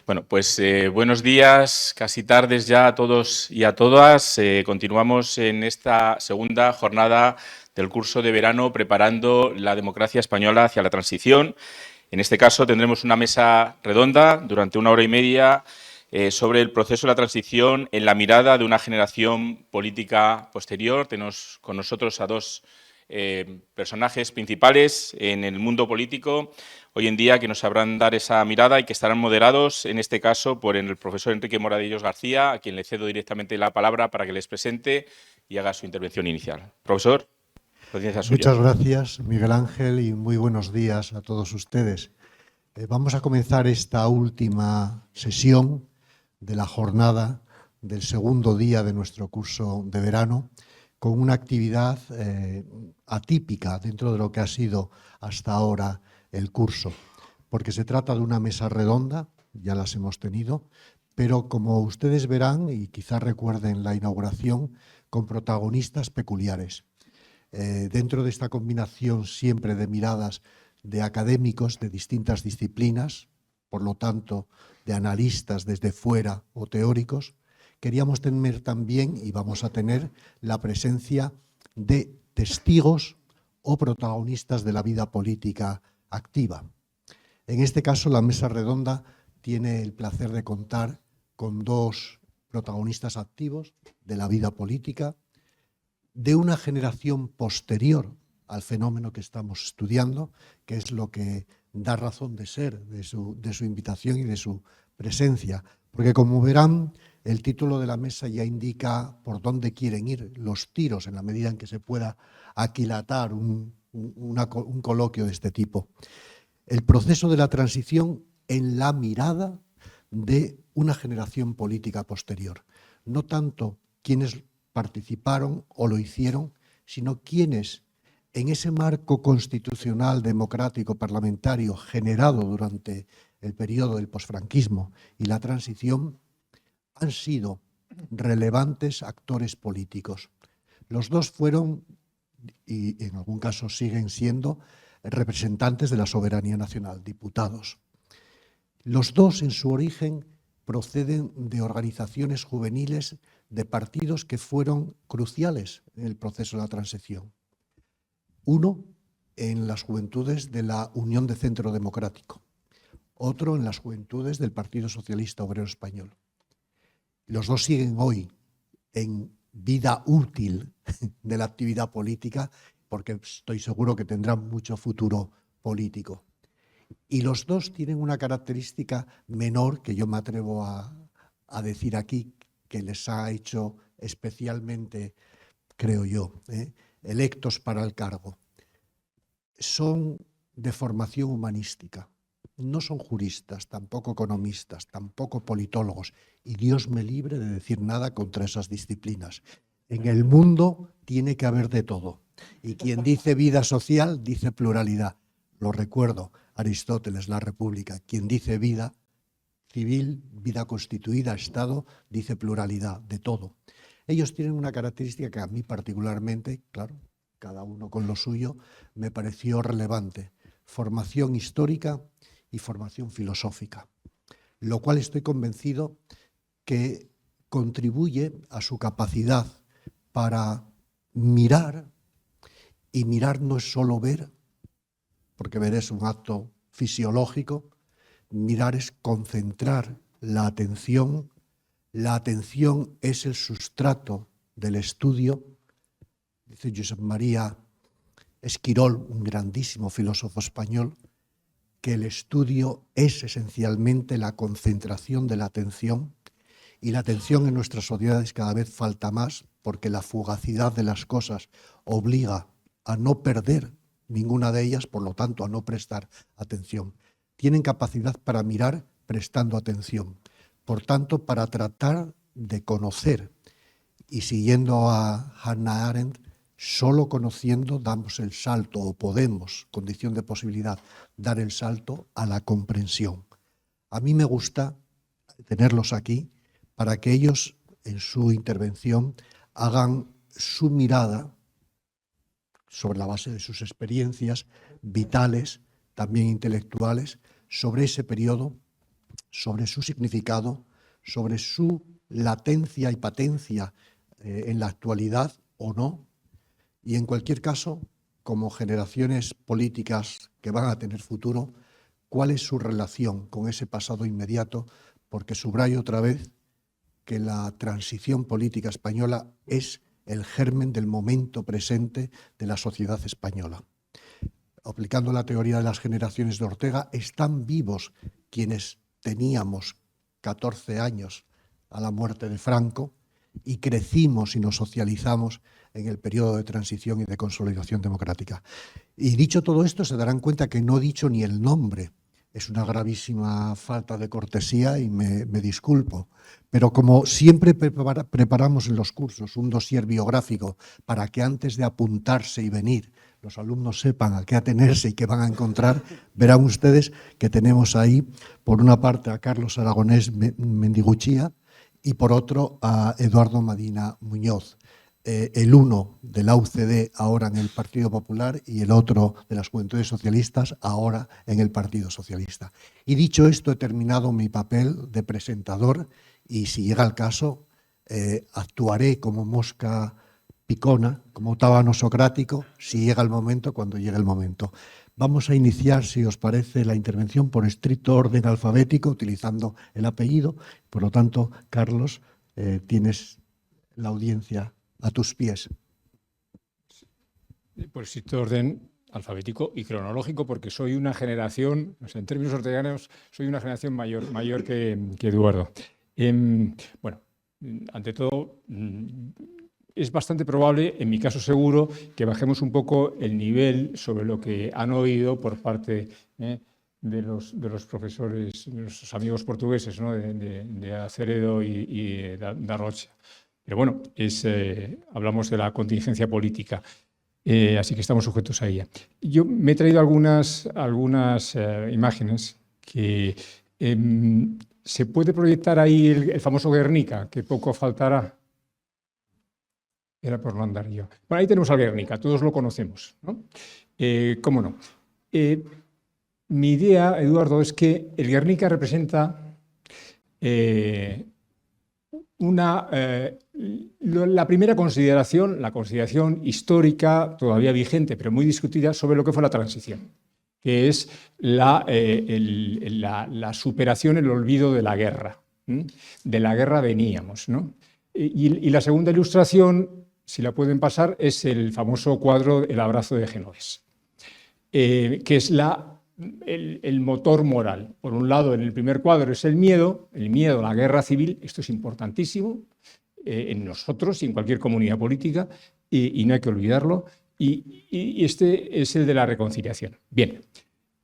Bueno, pues buenos días, casi tardes ya a todos y a todas. Continuamos en esta segunda jornada del curso de verano preparando la democracia española hacia la transición. En este caso tendremos una mesa redonda durante 1 hora y media sobre el proceso de la transición en la mirada de una generación política posterior. Tenemos con nosotros a dos personajes principales en el mundo político hoy en día que nos sabrán dar esa mirada y que estarán moderados, en este caso, por el profesor Enrique Moradillos García, a quien le cedo directamente la palabra para que les presente y haga su intervención inicial. Profesor, la audiencia es suya. Muchas gracias, Miguel Ángel, y muy buenos días a todos ustedes. Vamos a comenzar esta última sesión de la jornada del segundo día de nuestro curso de verano con una actividad atípica dentro de lo que ha sido hasta ahora el curso, porque se trata de una mesa redonda, ya las hemos tenido, pero como ustedes verán y quizás recuerden la inauguración, con protagonistas peculiares. Dentro de esta combinación siempre de miradas de académicos de distintas disciplinas, por lo tanto, de analistas desde fuera o teóricos, queríamos tener también, y vamos a tener, la presencia de testigos o protagonistas de la vida política activa. En este caso, la mesa redonda tiene el placer de contar con dos protagonistas activos de la vida política, de una generación posterior al fenómeno que estamos estudiando, que es lo que da razón de ser de su invitación y de su presencia. Porque, como verán, el título de la mesa ya indica por dónde quieren ir los tiros en la medida en que se pueda aquilatar un coloquio de este tipo. El proceso de la transición en la mirada de una generación política posterior. No tanto quienes participaron o lo hicieron, sino quienes en ese marco constitucional, democrático, parlamentario generado durante el periodo del posfranquismo y la transición han sido relevantes actores políticos. Los dos fueron, y en algún caso siguen siendo, representantes de la soberanía nacional, diputados. Los dos, en su origen, proceden de organizaciones juveniles de partidos que fueron cruciales en el proceso de la transición. Uno en las juventudes de la Unión de Centro Democrático, otro en las juventudes del Partido Socialista Obrero Español. Los dos siguen hoy en vida útil de la actividad política, porque estoy seguro que tendrán mucho futuro político. Y los dos tienen una característica menor que yo me atrevo a decir aquí, que les ha hecho especialmente, creo yo, electos para el cargo. Son de formación humanística. No son juristas, tampoco economistas, tampoco politólogos. Y Dios me libre de decir nada contra esas disciplinas. En el mundo tiene que haber de todo. Y quien dice vida social, dice pluralidad. Lo recuerdo, Aristóteles, La República. Quien dice vida civil, vida constituida, Estado, dice pluralidad, de todo. Ellos tienen una característica que a mí particularmente, claro, cada uno con lo suyo, me pareció relevante. Formación histórica y formación filosófica, lo cual estoy convencido que contribuye a su capacidad para mirar, y mirar no es solo ver, porque ver es un acto fisiológico, mirar es concentrar la atención es el sustrato del estudio. Dice Josep María Esquirol, un grandísimo filósofo español, que el estudio es esencialmente la concentración de la atención, y la atención en nuestras sociedades cada vez falta más porque la fugacidad de las cosas obliga a no perder ninguna de ellas, por lo tanto a no prestar atención. Tienen capacidad para mirar prestando atención, por tanto para tratar de conocer, y siguiendo a Hannah Arendt, solo conociendo damos el salto, o podemos, condición de posibilidad, dar el salto a la comprensión. A mí me gusta tenerlos aquí para que ellos, en su intervención, hagan su mirada sobre la base de sus experiencias vitales, también intelectuales, sobre ese periodo sobre su significado, sobre su latencia y patencia en la actualidad o no, y en cualquier caso, como generaciones políticas que van a tener futuro, cuál es su relación con ese pasado inmediato, porque subrayo otra vez que la transición política española es el germen del momento presente de la sociedad española. Aplicando la teoría de las generaciones de Ortega, están vivos quienes teníamos 14 años a la muerte de Franco y crecimos y nos socializamos en el periodo de transición y de consolidación democrática. Y dicho todo esto, se darán cuenta que no he dicho ni el nombre. Es una gravísima falta de cortesía y me disculpo. Pero como siempre preparamos en los cursos un dossier biográfico para que antes de apuntarse y venir los alumnos sepan a qué atenerse y qué van a encontrar, verán ustedes que tenemos ahí, por una parte, a Carlos Aragonés Mendiguchía y por otro a Eduardo Madina Muñoz. El uno de la UCD ahora en el Partido Popular y el otro de las Juventudes Socialistas ahora en el Partido Socialista. Y dicho esto, he terminado mi papel de presentador y si llega el caso, actuaré como mosca picona, como tábano socrático, si llega el momento, cuando llegue el momento. Vamos a iniciar, si os parece, la intervención por estricto orden alfabético, utilizando el apellido. Por lo tanto, Carlos, tienes la audiencia a tus pies. Por estricto orden alfabético y cronológico, porque soy una generación, o sea, en términos orteganos, soy una generación mayor que Eduardo. Bueno, ante todo, es bastante probable, en mi caso seguro, que bajemos un poco el nivel sobre lo que han oído por parte de los profesores, de nuestros amigos portugueses, ¿no? de Aceredo y da Rocha. Pero bueno, hablamos de la contingencia política, así que estamos sujetos a ella. Yo me he traído algunas imágenes que se puede proyectar ahí el famoso Guernica, que poco faltará. Era por no andar yo. Bueno, ahí tenemos al Guernica, todos lo conocemos, ¿no? ¿Cómo no? Mi idea, Eduardo, es que el Guernica representa la primera consideración, la consideración histórica, todavía vigente, pero muy discutida, sobre lo que fue la transición, que es la superación, el olvido de la guerra. De la guerra veníamos, ¿no? Y la segunda ilustración, si la pueden pasar, es el famoso cuadro El abrazo de Genovés, que es el motor moral. Por un lado, en el primer cuadro es el miedo a la guerra civil. Esto es importantísimo en nosotros y en cualquier comunidad política y no hay que olvidarlo. Y este es el de la reconciliación. Bien,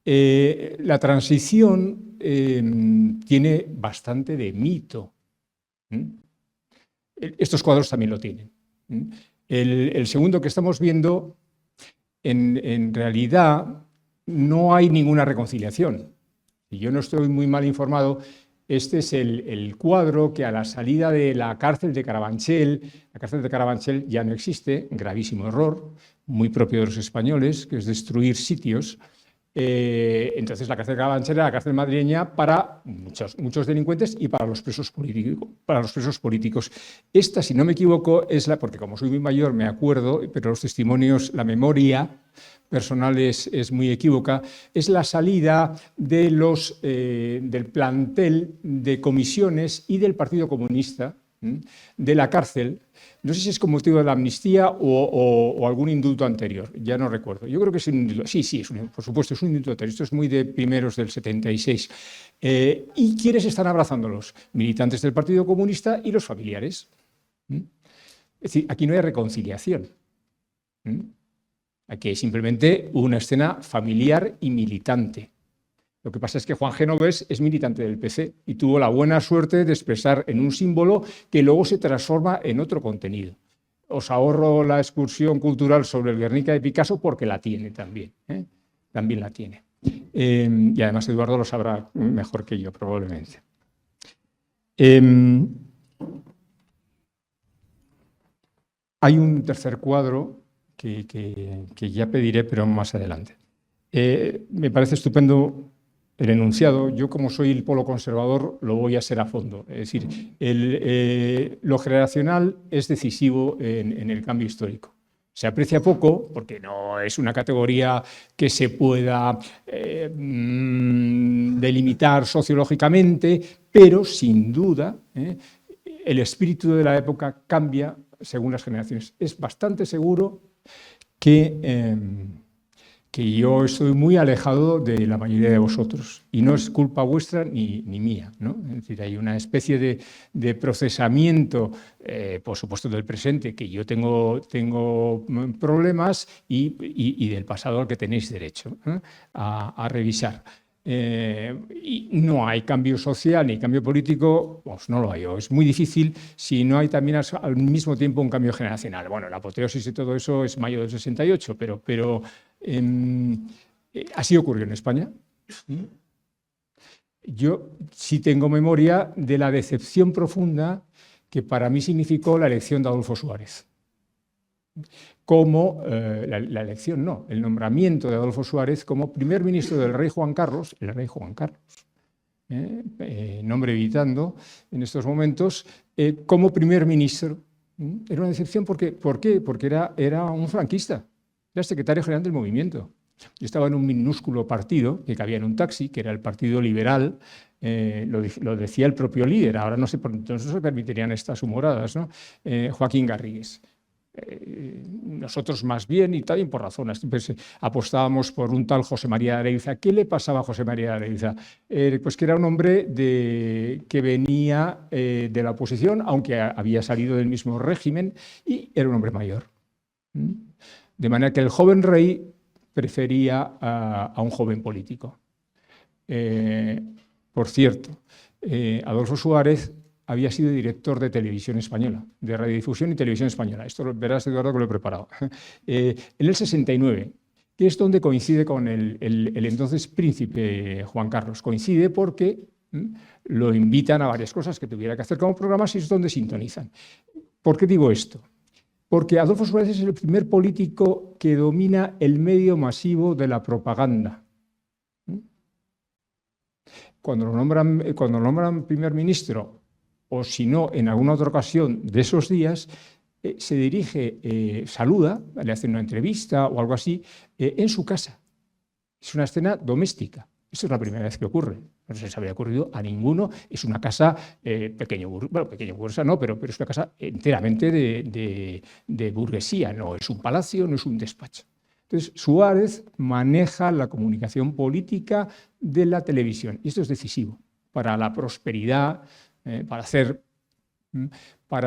la transición tiene bastante de mito. Estos cuadros también lo tienen. El segundo que estamos viendo, en realidad, no hay ninguna reconciliación. Si yo no estoy muy mal informado, este es el cuadro que a la salida de la cárcel de Carabanchel ya no existe, gravísimo error, muy propio de los españoles, que es destruir sitios. Entonces la cárcel de Carabanchel era la cárcel madrileña para muchos delincuentes y para los presos políticos. Esta, si no me equivoco, es porque como soy muy mayor me acuerdo, pero los testimonios, la memoria personal es muy equívoca, es la salida del plantel de comisiones y del Partido Comunista de la cárcel. No sé si es con motivo de la amnistía o algún indulto anterior, ya no recuerdo. Yo creo que es un indulto. Sí, por supuesto, es un indulto anterior. Esto es muy de primeros del 76. ¿Y quiénes están abrazándolos? Militantes del Partido Comunista y los familiares. Es decir, aquí no hay reconciliación. Aquí hay simplemente una escena familiar y militante. Lo que pasa es que Juan Genovés es militante del PC y tuvo la buena suerte de expresar en un símbolo que luego se transforma en otro contenido. Os ahorro la excursión cultural sobre el Guernica de Picasso porque la tiene también. También la tiene. Y además Eduardo lo sabrá mejor que yo, probablemente. Hay un tercer cuadro que ya pediré, pero más adelante. Me parece estupendo el enunciado, yo como soy el polo conservador lo voy a ser a fondo. Es decir, lo generacional es decisivo en el cambio histórico. Se aprecia poco porque no es una categoría que se pueda delimitar sociológicamente, pero sin duda el espíritu de la época cambia según las generaciones. Es bastante seguro que yo estoy muy alejado de la mayoría de vosotros y no es culpa vuestra ni mía, ¿no? Es decir, hay una especie de procesamiento, por supuesto, del presente, que yo tengo problemas y del pasado al que tenéis derecho a revisar. Y no hay cambio social ni cambio político, pues no lo hay. Es muy difícil si no hay también al mismo tiempo un cambio generacional. Bueno, la apoteosis y todo eso es mayo del 68, pero así ocurrió en España. Yo sí tengo memoria de la decepción profunda que para mí significó la elección de Adolfo Suárez. Como la elección, no, el nombramiento de Adolfo Suárez como primer ministro del rey Juan Carlos, el rey Juan Carlos, nombre evitando en estos momentos, como primer ministro. Era una decepción porque, ¿por qué? Porque era un franquista, era secretario general del movimiento. Yo estaba en un minúsculo partido que cabía en un taxi, que era el Partido Liberal, lo decía el propio líder, ahora no se permitirían estas humoradas, ¿no? Joaquín Garrigues. Nosotros más bien, y también por razones, pues, apostábamos por un tal José María de Areiza. ¿Qué le pasaba a José María de Areiza? Pues que era un hombre que venía de la oposición, aunque había salido del mismo régimen, y era un hombre mayor. De manera que el joven rey prefería a un joven político. Por cierto, Adolfo Suárez había sido director de Televisión Española, de Radiodifusión y Televisión Española. Esto lo verás, Eduardo, que lo he preparado. En el 69, que es donde coincide con el entonces príncipe Juan Carlos. Coincide porque lo invitan a varias cosas que tuviera que hacer como programas y es donde sintonizan. ¿Por qué digo esto? Porque Adolfo Suárez es el primer político que domina el medio masivo de la propaganda. Cuando lo nombran primer ministro, o si no, en alguna otra ocasión de esos días, se dirige, saluda, le hace una entrevista o algo así, en su casa. Es una escena doméstica. Esto es la primera vez que ocurre. No se les había ocurrido a ninguno. Es una casa pequeño burguesa no, pero es una casa enteramente de burguesía. No es un palacio, no es un despacho. Entonces, Suárez maneja la comunicación política de la televisión. Y esto es decisivo para la prosperidad, para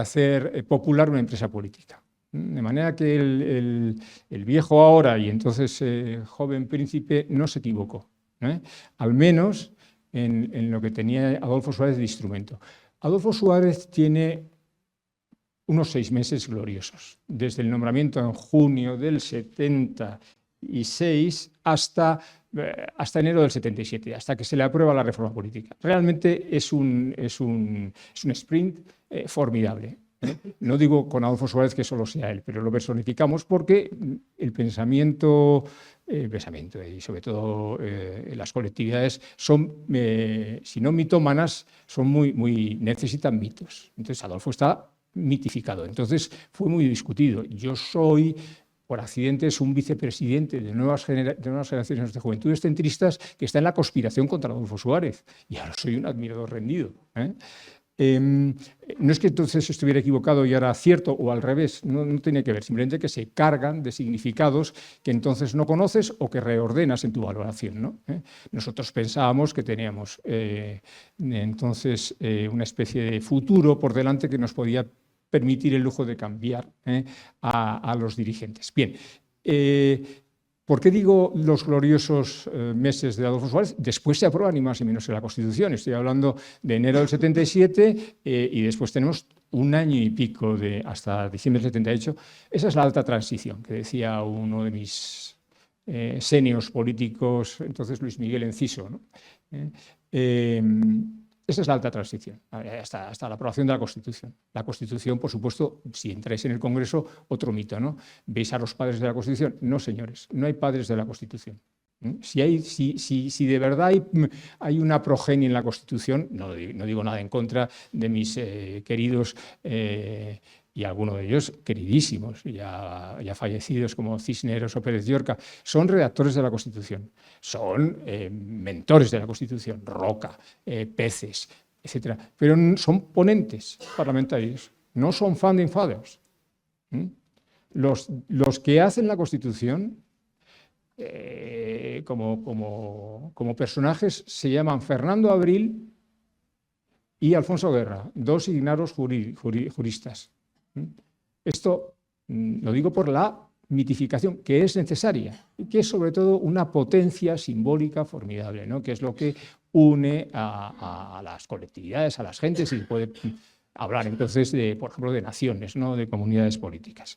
hacer popular una empresa política. De manera que el viejo ahora y entonces joven príncipe no se equivocó, al menos en lo que tenía Adolfo Suárez de instrumento. Adolfo Suárez tiene unos 6 meses gloriosos, desde el nombramiento en junio del 76 hasta enero del 77, hasta que se le aprueba la reforma política. Realmente es un sprint formidable. No digo con Adolfo Suárez que solo sea él, pero lo personificamos porque el pensamiento y sobre todo las colectividades son, si no mitómanas, necesitan mitos. Entonces Adolfo está mitificado. Entonces fue muy discutido. Yo soy, por accidentes, un vicepresidente de nuevas generaciones de juventudes centristas que está en la conspiración contra Adolfo Suárez. Y ahora soy un admirador rendido. No es que entonces estuviera equivocado y ahora cierto o al revés, no tiene que ver, simplemente que se cargan de significados que entonces no conoces o que reordenas en tu valoración, ¿no? Nosotros pensábamos que teníamos entonces una especie de futuro por delante que nos podía permitir el lujo de cambiar a los dirigentes. Bien, ¿por qué digo los gloriosos meses de Adolfo Suárez? Después se aprueba ni más ni menos que la Constitución. Estoy hablando de enero del 77 y después tenemos un año y pico hasta diciembre del 78. Esa es la alta transición, que decía uno de mis senios políticos, entonces Luis Miguel Enciso, ¿no? Esa es la alta transición, hasta la aprobación de la Constitución. La Constitución, por supuesto, si entráis en el Congreso, otro mito, ¿no? ¿Veis a los padres de la Constitución? No, señores, no hay padres de la Constitución. Si de verdad hay una progenie en la Constitución, no digo nada en contra de mis queridos y algunos de ellos queridísimos, ya fallecidos como Cisneros o Pérez Llorca, son redactores de la Constitución, son mentores de la Constitución, Roca, Peces, etc. Pero son ponentes parlamentarios, no son founding fathers. Los que hacen la Constitución como personajes se llaman Fernando Abril y Alfonso Guerra, dos ignaros juristas. Esto lo digo por la mitificación, que es necesaria y que es sobre todo una potencia simbólica formidable, ¿no? Que es lo que une a las colectividades, a las gentes, y puede hablar entonces, por ejemplo, de naciones, ¿no? De comunidades políticas.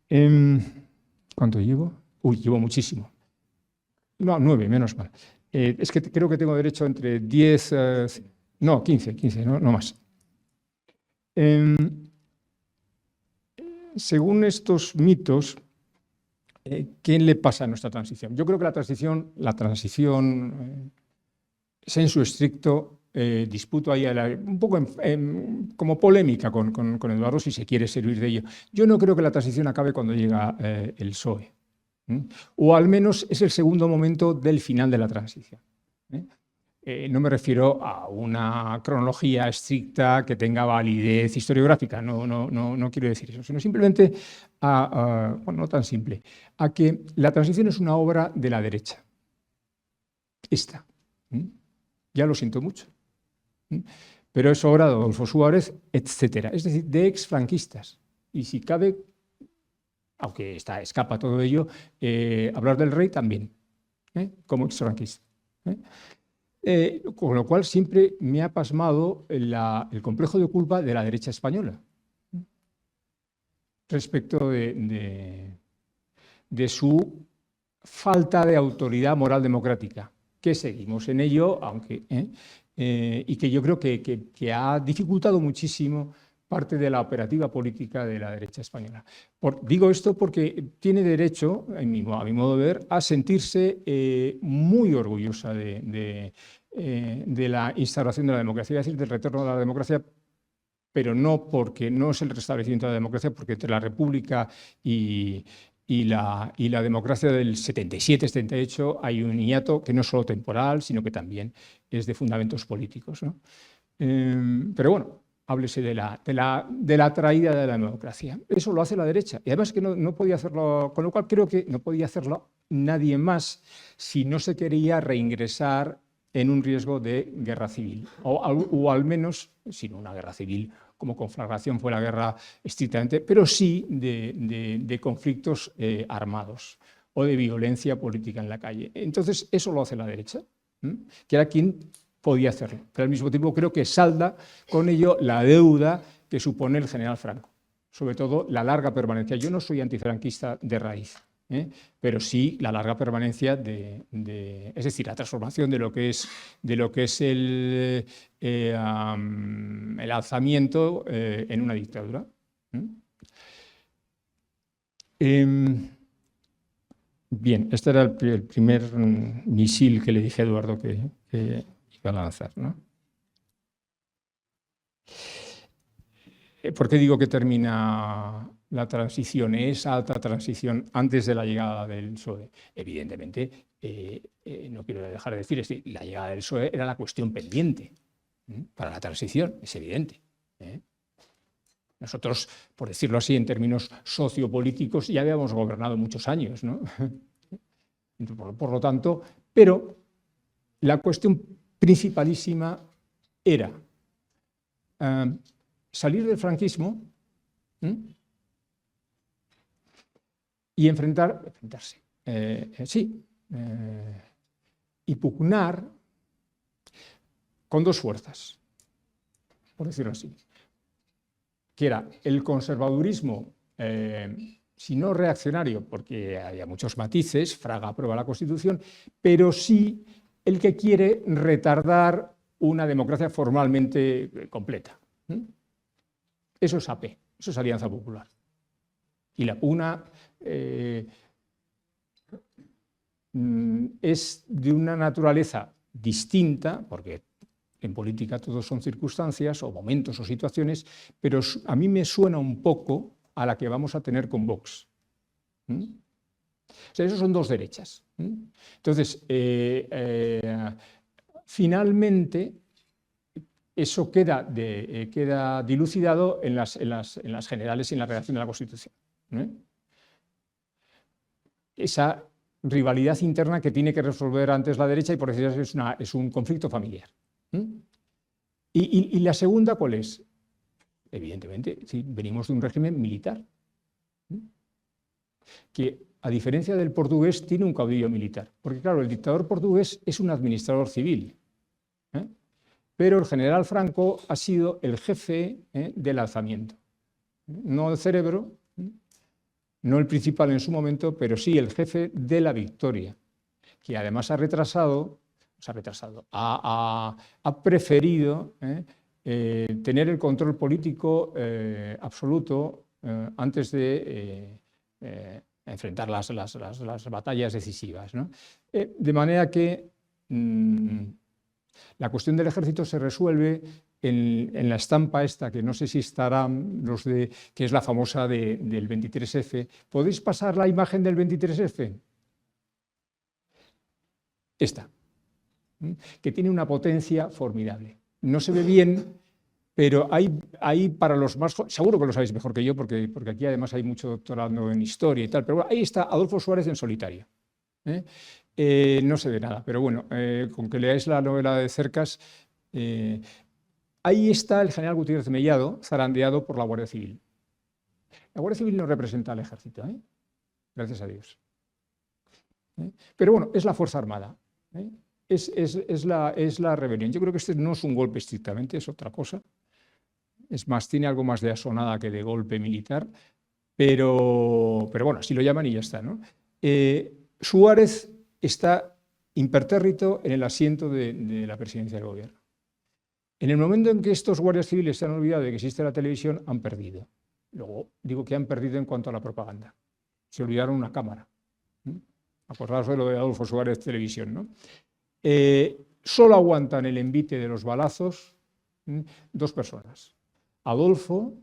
¿Cuánto llevo? Uy, llevo muchísimo. No, 9, menos mal. Es que creo que tengo derecho entre 10, no, 15, no más. Según estos mitos, ¿qué le pasa a nuestra transición? Yo creo que la transición sensu stricto, disputo ahí un poco como polémica con Eduardo, si se quiere servir de ello. Yo no creo que la transición acabe cuando llega el PSOE, o al menos es el segundo momento del final de la transición. No me refiero a una cronología estricta que tenga validez historiográfica, no quiero decir eso, sino simplemente, bueno, no tan simple, a que la transición es una obra de la derecha. Esta. Ya lo siento mucho. Pero es obra de Adolfo Suárez, etc. Es decir, de exfranquistas. Y si cabe, aunque escapa todo ello, hablar del rey también, como exfranquista. Con lo cual siempre me ha pasmado el complejo de culpa de la derecha española respecto de su falta de autoridad moral democrática, que seguimos en ello, aunque, y que yo creo que ha dificultado muchísimo parte de la operativa política de la derecha española. Digo esto porque tiene derecho, a mi modo de ver, a sentirse muy orgullosa de la instauración de la democracia, es decir, del retorno de la democracia, pero no porque no es el restablecimiento de la democracia, porque entre la República y la democracia del 77-78 hay un hiato que no es solo temporal, sino que también es de fundamentos políticos, ¿no? Pero bueno, háblese de la traída de la democracia. Eso lo hace la derecha. Y además que no podía hacerlo, con lo cual creo que no podía hacerlo nadie más si no se quería reingresar en un riesgo de guerra civil. O al menos, si no una guerra civil, como conflagración fue la guerra estrictamente, pero sí de conflictos armados o de violencia política en la calle. Entonces, eso lo hace la derecha, que era quien podía hacerlo. Pero al mismo tiempo creo que salda con ello la deuda que supone el general Franco, sobre todo la larga permanencia. Yo no soy antifranquista de raíz, pero sí la larga permanencia es decir, la transformación de lo que es el alzamiento en una dictadura. Bien, este era el primer misil que le dije a Eduardo que iba a lanzar, ¿no? ¿Por qué digo que termina la transición, esa alta transición, antes de la llegada del PSOE? Evidentemente, no quiero dejar de decir, la llegada del PSOE era la cuestión pendiente para la transición, es evidente. Nosotros, por decirlo así, en términos sociopolíticos, ya habíamos gobernado muchos años, ¿no? Por lo tanto, pero la cuestión principalísima era salir del franquismo y enfrentarse, y pugnar con dos fuerzas, por decirlo así, que era el conservadurismo, si no reaccionario, porque había muchos matices, Fraga aprueba la Constitución, pero sí el que quiere retardar una democracia formalmente completa. Eso es AP, eso es Alianza Popular. Y la pugna es de una naturaleza distinta, porque en política todos son circunstancias o momentos o situaciones, pero a mí me suena un poco a la que vamos a tener con Vox. O sea, esos son dos derechas. Entonces, finalmente, eso queda dilucidado en las generales y en la redacción de la Constitución. Esa rivalidad interna que tiene que resolver antes la derecha y por decir así es un conflicto familiar. ¿Y la segunda cuál es? Evidentemente, sí, venimos de un régimen militar, que a diferencia del portugués tiene un caudillo militar, porque claro, el dictador portugués es un administrador civil, pero el general Franco ha sido el jefe del alzamiento, no el cerebro, no el principal en su momento, pero sí el jefe de la victoria, que además ha preferido tener el control político absoluto antes de enfrentar las batallas decisivas, ¿no? De manera que la cuestión del ejército se resuelve en la estampa esta, que no sé si estarán que es la famosa del 23F. ¿Podéis pasar la imagen del 23F? Esta, que tiene una potencia formidable. No se ve bien, pero hay para los más jóvenes, seguro que lo sabéis mejor que yo, porque aquí además hay mucho doctorado en historia y tal, pero bueno, ahí está Adolfo Suárez en solitario. No se ve nada, pero bueno, con que leáis la novela de Cercas, ahí está el general Gutiérrez Mellado, zarandeado por la Guardia Civil. La Guardia Civil no representa al ejército, gracias a Dios. Pero bueno, es la Fuerza Armada. Es la rebelión. Yo creo que este no es un golpe estrictamente, es otra cosa. Es más, tiene algo más de asonada que de golpe militar, pero bueno, así lo llaman y ya está, ¿no? Suárez está impertérrito en el asiento de la presidencia del gobierno. En el momento en que estos guardias civiles se han olvidado de que existe la televisión, han perdido. Luego digo que han perdido en cuanto a la propaganda. Se olvidaron una cámara. Acordaos de lo de Adolfo Suárez Televisión, ¿no? Solo aguantan el envite de los balazos dos personas. Adolfo,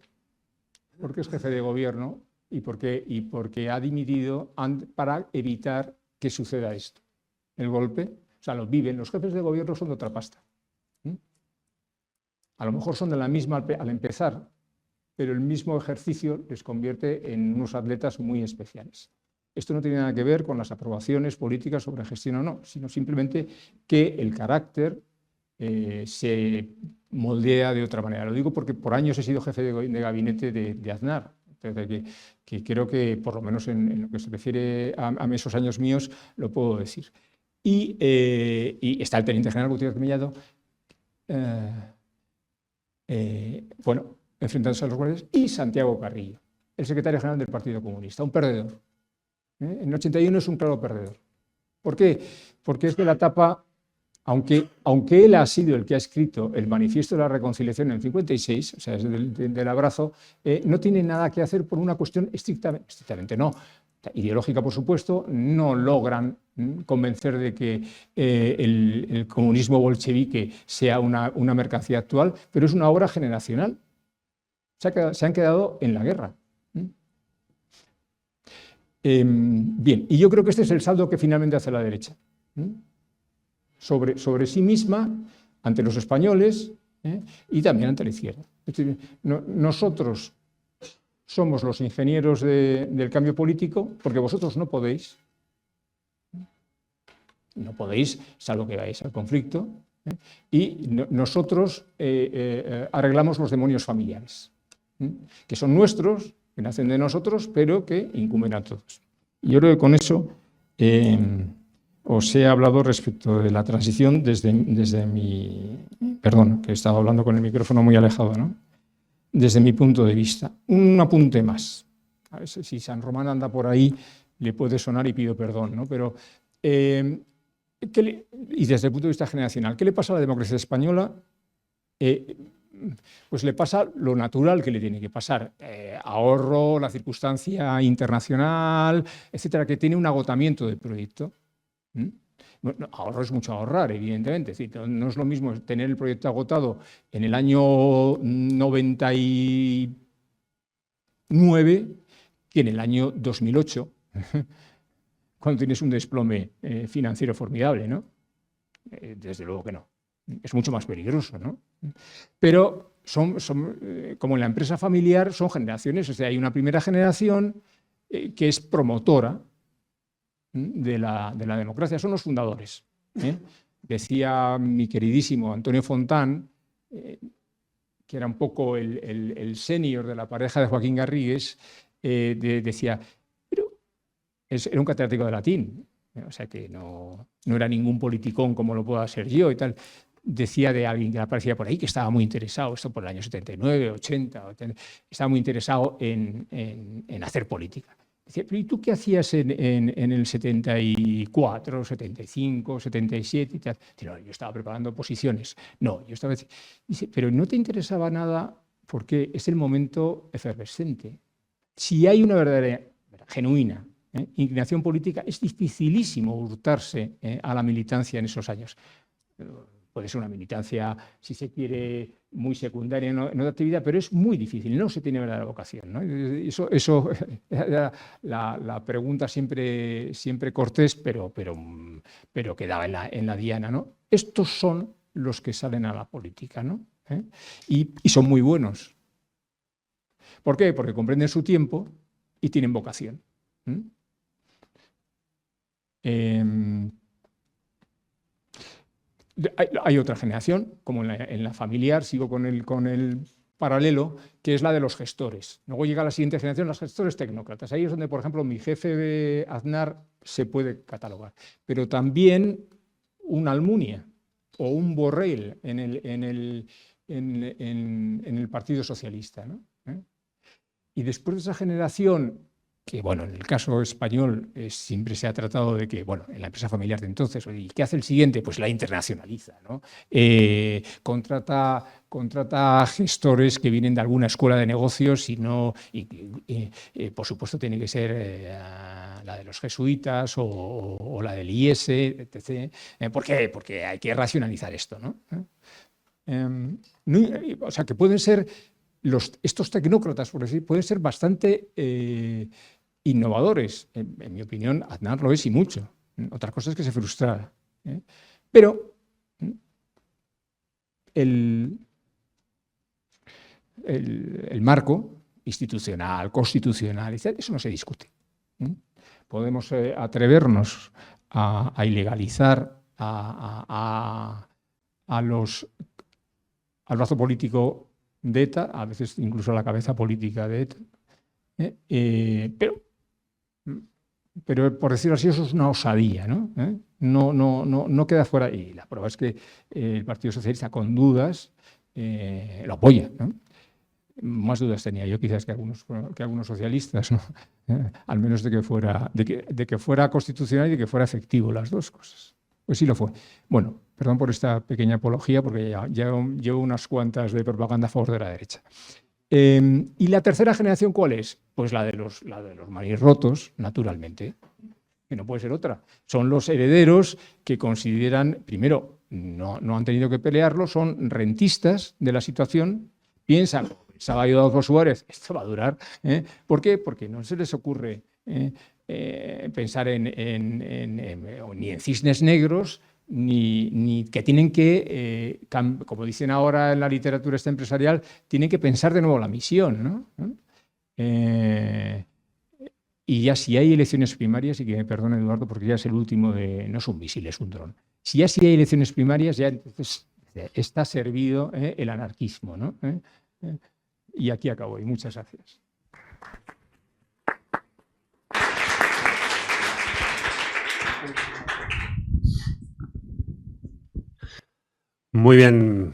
porque es jefe de gobierno y porque ha dimitido para evitar que suceda esto. El golpe, o sea, lo viven. Los jefes de gobierno son de otra pasta. A lo mejor son de la misma al empezar, pero el mismo ejercicio les convierte en unos atletas muy especiales. Esto no tiene nada que ver con las aprobaciones políticas sobre gestión o no, sino simplemente que el carácter se moldea de otra manera. Lo digo porque por años he sido jefe de gabinete de Aznar, que creo que por lo menos en lo que se refiere a esos años míos lo puedo decir. Y está el teniente general Gutiérrez Mellado, bueno, enfrentándose a los guardias, y Santiago Carrillo, el secretario general del Partido Comunista, un perdedor. En el 81 es un claro perdedor. ¿Por qué? Porque es de la etapa, aunque él ha sido el que ha escrito el Manifiesto de la Reconciliación en el 56, o sea, es del abrazo, no tiene nada que hacer por una cuestión estrictamente no. Ideológica, por supuesto, no logran convencer de que el comunismo bolchevique sea una mercancía actual, pero es una obra generacional. Se han quedado en la guerra. Bien, y yo creo que este es el saldo que finalmente hace la derecha. Sobre sí misma, ante los españoles y también ante la izquierda. Es decir, nosotros somos los ingenieros del cambio político porque vosotros no podéis, salvo que vayáis al conflicto, y nosotros arreglamos los demonios familiares, que son nuestros, que nacen de nosotros, pero que incumben a todos. Y yo creo que con eso os he hablado respecto de la transición desde mi... Perdón, que estaba hablando con el micrófono muy alejado, ¿no? Desde mi punto de vista. Un apunte más. A ver si San Román anda por ahí, le puede sonar y pido perdón, ¿no? Pero, y desde el punto de vista generacional, ¿qué le pasa a la democracia española? Pues le pasa lo natural que le tiene que pasar. Ahorro, la circunstancia internacional, etcétera, que tiene un agotamiento del proyecto. Bueno, ahorro es mucho ahorrar, evidentemente. Es decir, no es lo mismo tener el proyecto agotado en el año 99 que en el año 2008, cuando tienes un desplome financiero formidable, ¿no? Desde luego que no. Es mucho más peligroso, ¿no? Pero como en la empresa familiar, son generaciones. O sea, hay una primera generación que es promotora de la democracia, son los fundadores. Decía mi queridísimo Antonio Fontán, que era un poco el senior de la pareja de Joaquín Garrigues, decía, pero era un catedrático de latín, o sea que no era ningún politicón como lo pueda ser yo y tal. Decía de alguien que aparecía por ahí que estaba muy interesado, esto por el año 79, 80, estaba muy interesado en hacer política. Decía, pero ¿y tú qué hacías en el 74, 75, 77 y tal? Dice, no, yo estaba preparando oposiciones. No, yo estaba... Dice, pero ¿no te interesaba nada porque es el momento efervescente? Si hay una verdadera, genuina inclinación política, es dificilísimo hurtarse a la militancia en esos años. Puede ser una militancia, si se quiere, muy secundaria en otra actividad, pero es muy difícil, no se tiene verdadera vocación, ¿no? Eso la pregunta siempre cortés, pero quedaba en la diana, ¿no? Estos son los que salen a la política, ¿no? Y son muy buenos. ¿Por qué? Porque comprenden su tiempo y tienen vocación. Hay otra generación, como en la familiar, sigo con el paralelo, que es la de los gestores. Luego llega la siguiente generación, los gestores tecnócratas. Ahí es donde, por ejemplo, mi jefe de Aznar se puede catalogar. Pero también un Almunia o un Borrell en el Partido Socialista, ¿no? Y después de esa generación, que bueno, en el caso español siempre se ha tratado de que, bueno, en la empresa familiar de entonces, ¿y qué hace el siguiente? Pues la internacionaliza, ¿no? Contrata gestores que vienen de alguna escuela de negocios y por supuesto tiene que ser la de los jesuitas o la del IES, etc. ¿Por qué? Porque hay que racionalizar esto, ¿no? O sea, que pueden ser estos tecnócratas, por decir, pueden ser bastante innovadores. En mi opinión, Aznar lo es y mucho. Otra cosa es que se frustrara. Pero el marco institucional, constitucional, eso no se discute. Podemos atrevernos a ilegalizar al brazo político de ETA, a veces incluso a la cabeza política de ETA, pero por decirlo así, eso es una osadía, ¿no? No queda fuera, y la prueba es que el Partido Socialista con dudas lo apoya, ¿no? Más dudas tenía yo quizás que algunos socialistas, ¿no? Al menos de que fuera constitucional y de que fuera efectivo, las dos cosas. Pues sí lo fue. Bueno, perdón por esta pequeña apología, porque ya llevo unas cuantas de propaganda a favor de la derecha. ¿Y la tercera generación cuál es? Pues la de los manirrotos, naturalmente, que no puede ser otra. Son los herederos que consideran, primero, no han tenido que pelearlo, son rentistas de la situación, piensan, pensaba yo Adolfo Suárez, esto va a durar. ¿Por qué? Porque no se les ocurre pensar ni en cisnes negros, ni que tienen que, como dicen ahora en la literatura empresarial, tienen que pensar de nuevo la misión, ¿no? Y ya si hay elecciones primarias, y que me perdone Eduardo porque ya es el último no es un misil, es un dron. Si ya hay elecciones primarias, ya entonces está servido el anarquismo, ¿no? Y aquí acabo, y muchas gracias. Muy bien.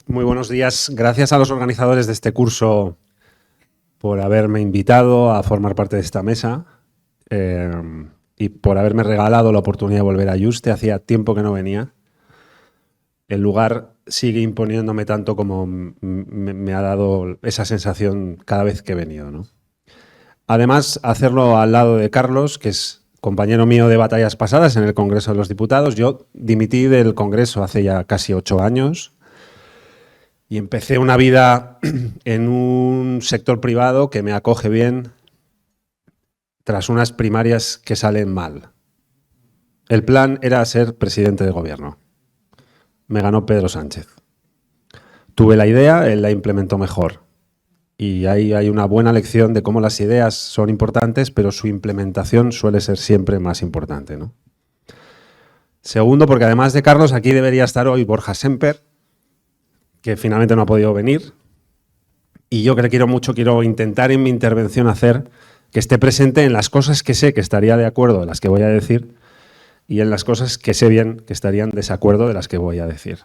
Muy buenos días. Gracias a los organizadores de este curso por haberme invitado a formar parte de esta mesa y por haberme regalado la oportunidad de volver a Yuste. Hacía tiempo que no venía. El lugar sigue imponiéndome tanto como me ha dado esa sensación cada vez que he venido, ¿no? Además, hacerlo al lado de Carlos, que es compañero mío de batallas pasadas en el Congreso de los Diputados. Yo dimití del Congreso hace ya casi 8 años y empecé una vida en un sector privado que me acoge bien tras unas primarias que salen mal. El plan era ser presidente de gobierno. Me ganó Pedro Sánchez. Tuve la idea, él la implementó mejor. Y ahí hay una buena lección de cómo las ideas son importantes, pero su implementación suele ser siempre más importante, ¿no? Segundo, porque además de Carlos, aquí debería estar hoy Borja Semper, que finalmente no ha podido venir. Y yo que le quiero mucho, quiero intentar en mi intervención hacer que esté presente en las cosas que sé que estaría de acuerdo de las que voy a decir y en las cosas que sé bien que estarían en desacuerdo de las que voy a decir.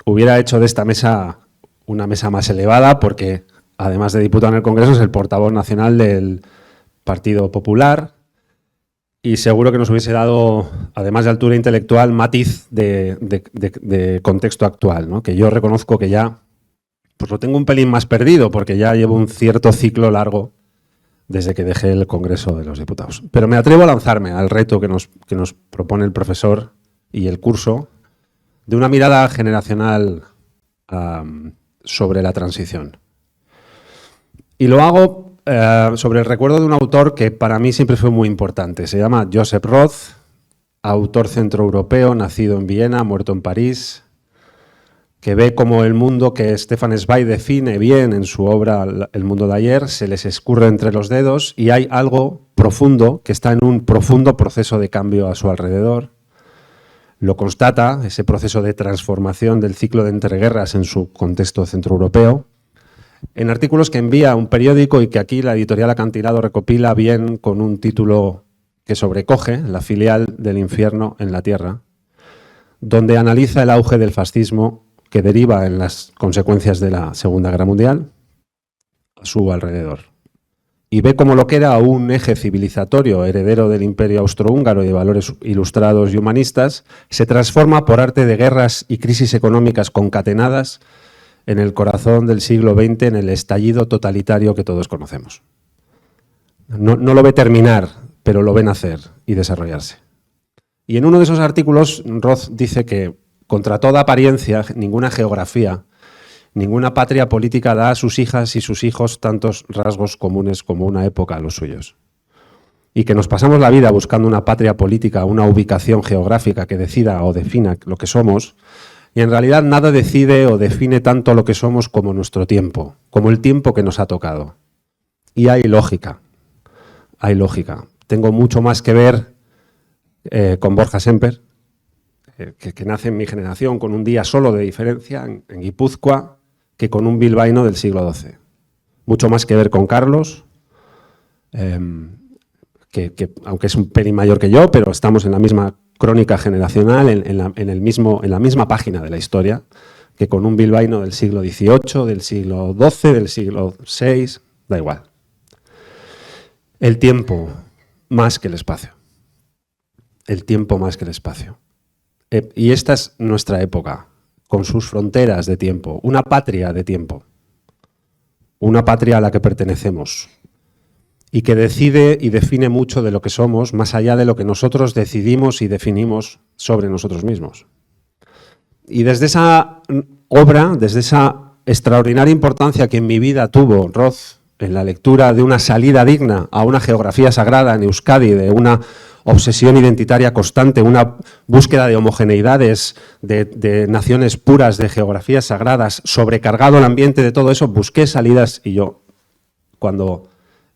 Hubiera hecho de esta mesa una mesa más elevada porque, además de diputado en el Congreso, es el portavoz nacional del Partido Popular y seguro que nos hubiese dado, además de altura intelectual, matiz de contexto actual, ¿no? Que yo reconozco que ya pues lo tengo un pelín más perdido porque ya llevo un cierto ciclo largo desde que dejé el Congreso de los Diputados. Pero me atrevo a lanzarme al reto que nos propone el profesor y el curso de una mirada generacional sobre la transición. Y lo hago sobre el recuerdo de un autor que para mí siempre fue muy importante. Se llama Joseph Roth, autor centroeuropeo, nacido en Viena, muerto en París, que ve como el mundo que Stefan Zweig define bien en su obra El mundo de ayer se les escurre entre los dedos y hay algo profundo que está en un profundo proceso de cambio a su alrededor. Lo constata, ese proceso de transformación del ciclo de entreguerras en su contexto centroeuropeo, en artículos que envía a un periódico y que aquí la editorial Acantilado recopila bien con un título que sobrecoge, La filial del infierno en la tierra, donde analiza el auge del fascismo que deriva en las consecuencias de la Segunda Guerra Mundial a su alrededor. Y ve como lo que era un eje civilizatorio heredero del Imperio Austrohúngaro y de valores ilustrados y humanistas, se transforma por arte de guerras y crisis económicas concatenadas en el corazón del siglo XX, en el estallido totalitario que todos conocemos. No lo ve terminar, pero lo ve nacer y desarrollarse. Y en uno de esos artículos, Roth dice que contra toda apariencia, ninguna geografía, ninguna patria política da a sus hijas y sus hijos tantos rasgos comunes como una época a los suyos. Y que nos pasamos la vida buscando una patria política, una ubicación geográfica que decida o defina lo que somos, y en realidad nada decide o define tanto lo que somos como nuestro tiempo, como el tiempo que nos ha tocado. Y hay lógica, hay lógica. Tengo mucho más que ver con Borja Semper, que nace en mi generación con un día solo de diferencia en Guipúzcoa, que con un bilbaíno del siglo XII. Mucho más que ver con Carlos, que aunque es un pelín mayor que yo, pero estamos en la misma crónica generacional, en la misma página de la historia, que con un bilbaíno del siglo XVIII, del siglo XII, del siglo VI, da igual. El tiempo más que el espacio. El tiempo más que el espacio. Y esta es nuestra época, con sus fronteras de tiempo, una patria de tiempo, una patria a la que pertenecemos y que decide y define mucho de lo que somos, más allá de lo que nosotros decidimos y definimos sobre nosotros mismos. Y desde esa obra, desde esa extraordinaria importancia que en mi vida tuvo Roth en la lectura de una salida digna a una geografía sagrada en Euskadi, de una obsesión identitaria constante, una búsqueda de homogeneidades, de naciones puras, de geografías sagradas, sobrecargado el ambiente de todo eso, busqué salidas y yo, cuando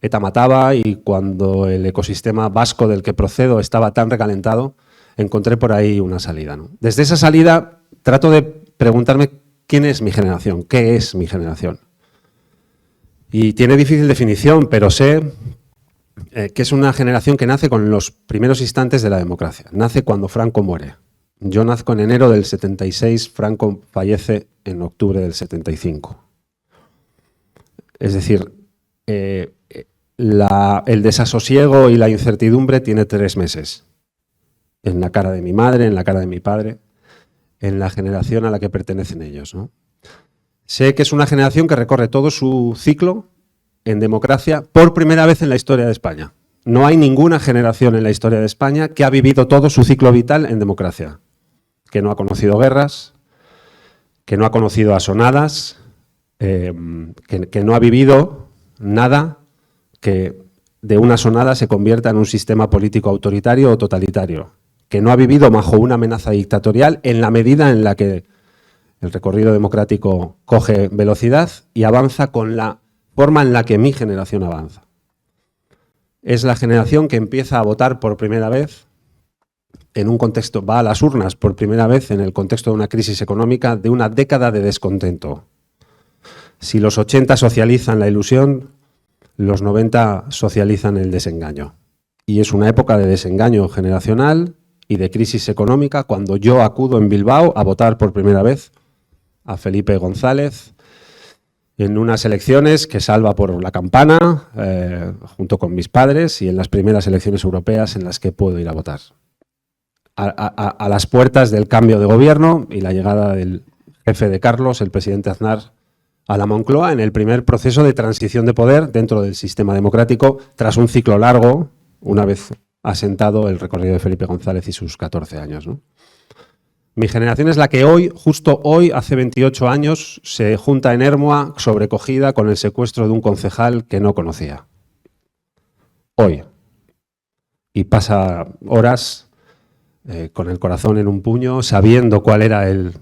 ETA mataba y cuando el ecosistema vasco del que procedo estaba tan recalentado, encontré por ahí una salida, ¿no? Desde esa salida trato de preguntarme quién es mi generación, qué es mi generación. Y tiene difícil definición, pero sé que es una generación que nace con los primeros instantes de la democracia. Nace cuando Franco muere. Yo nazco en enero del 76, Franco fallece en octubre del 75. Es decir, el desasosiego y la incertidumbre tiene 3 meses. En la cara de mi madre, en la cara de mi padre, en la generación a la que pertenecen ellos, ¿no? Sé que es una generación que recorre todo su ciclo en democracia por primera vez en la historia de España. No hay ninguna generación en la historia de España que ha vivido todo su ciclo vital en democracia, que no ha conocido guerras, que no ha conocido asonadas, que no ha vivido nada que de una asonada se convierta en un sistema político autoritario o totalitario, que no ha vivido bajo una amenaza dictatorial en la medida en la que el recorrido democrático coge velocidad y avanza con la forma en la que mi generación avanza. Es la generación que empieza a votar por primera vez en un contexto, va a las urnas por primera vez en el contexto de una crisis económica, de una década de descontento. Si los 80 socializan la ilusión, los 90 socializan el desengaño. Y es una época de desengaño generacional y de crisis económica cuando yo acudo en Bilbao a votar por primera vez a Felipe González en unas elecciones que salva por la campana junto con mis padres y en las primeras elecciones europeas en las que puedo ir a votar. A las puertas del cambio de gobierno y la llegada del jefe de Carlos, el presidente Aznar, a la Moncloa en el primer proceso de transición de poder dentro del sistema democrático tras un ciclo largo, una vez asentado el recorrido de Felipe González y sus 14 años, ¿no? Mi generación es la que hoy, justo hoy, hace 28 años, se junta en Ermua sobrecogida con el secuestro de un concejal que no conocía. Hoy. Y pasa horas con el corazón en un puño, sabiendo cuál era el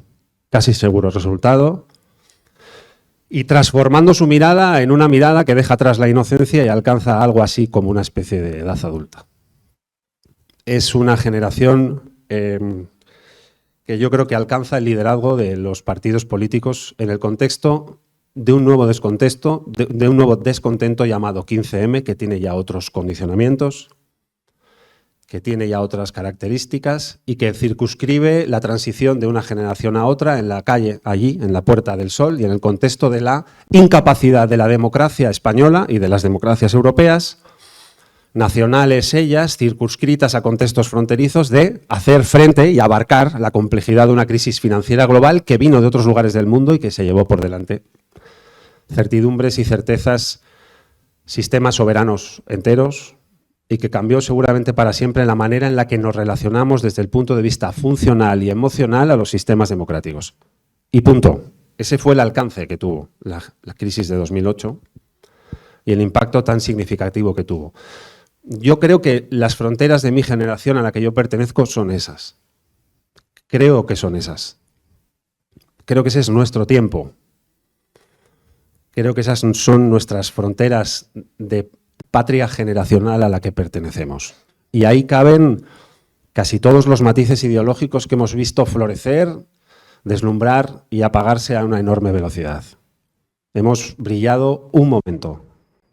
casi seguro resultado y transformando su mirada en una mirada que deja atrás la inocencia y alcanza algo así como una especie de edad adulta. Es una generación que yo creo que alcanza el liderazgo de los partidos políticos en el contexto de un nuevo descontento, de un nuevo descontento llamado 15M, que tiene ya otros condicionamientos, que tiene ya otras características y que circunscribe la transición de una generación a otra en la calle, allí, en la Puerta del Sol, y en el contexto de la incapacidad de la democracia española y de las democracias europeas, nacionales ellas, circunscritas a contextos fronterizos, de hacer frente y abarcar la complejidad de una crisis financiera global que vino de otros lugares del mundo y que se llevó por delante certidumbres y certezas, sistemas soberanos enteros, y que cambió seguramente para siempre la manera en la que nos relacionamos desde el punto de vista funcional y emocional a los sistemas democráticos. Y punto. Ese fue el alcance que tuvo la crisis de 2008 y el impacto tan significativo que tuvo. Yo creo que las fronteras de mi generación a la que yo pertenezco son esas. Creo que son esas. Creo que ese es nuestro tiempo. Creo que esas son nuestras fronteras de patria generacional a la que pertenecemos. Y ahí caben casi todos los matices ideológicos que hemos visto florecer, deslumbrar y apagarse a una enorme velocidad. Hemos brillado un momento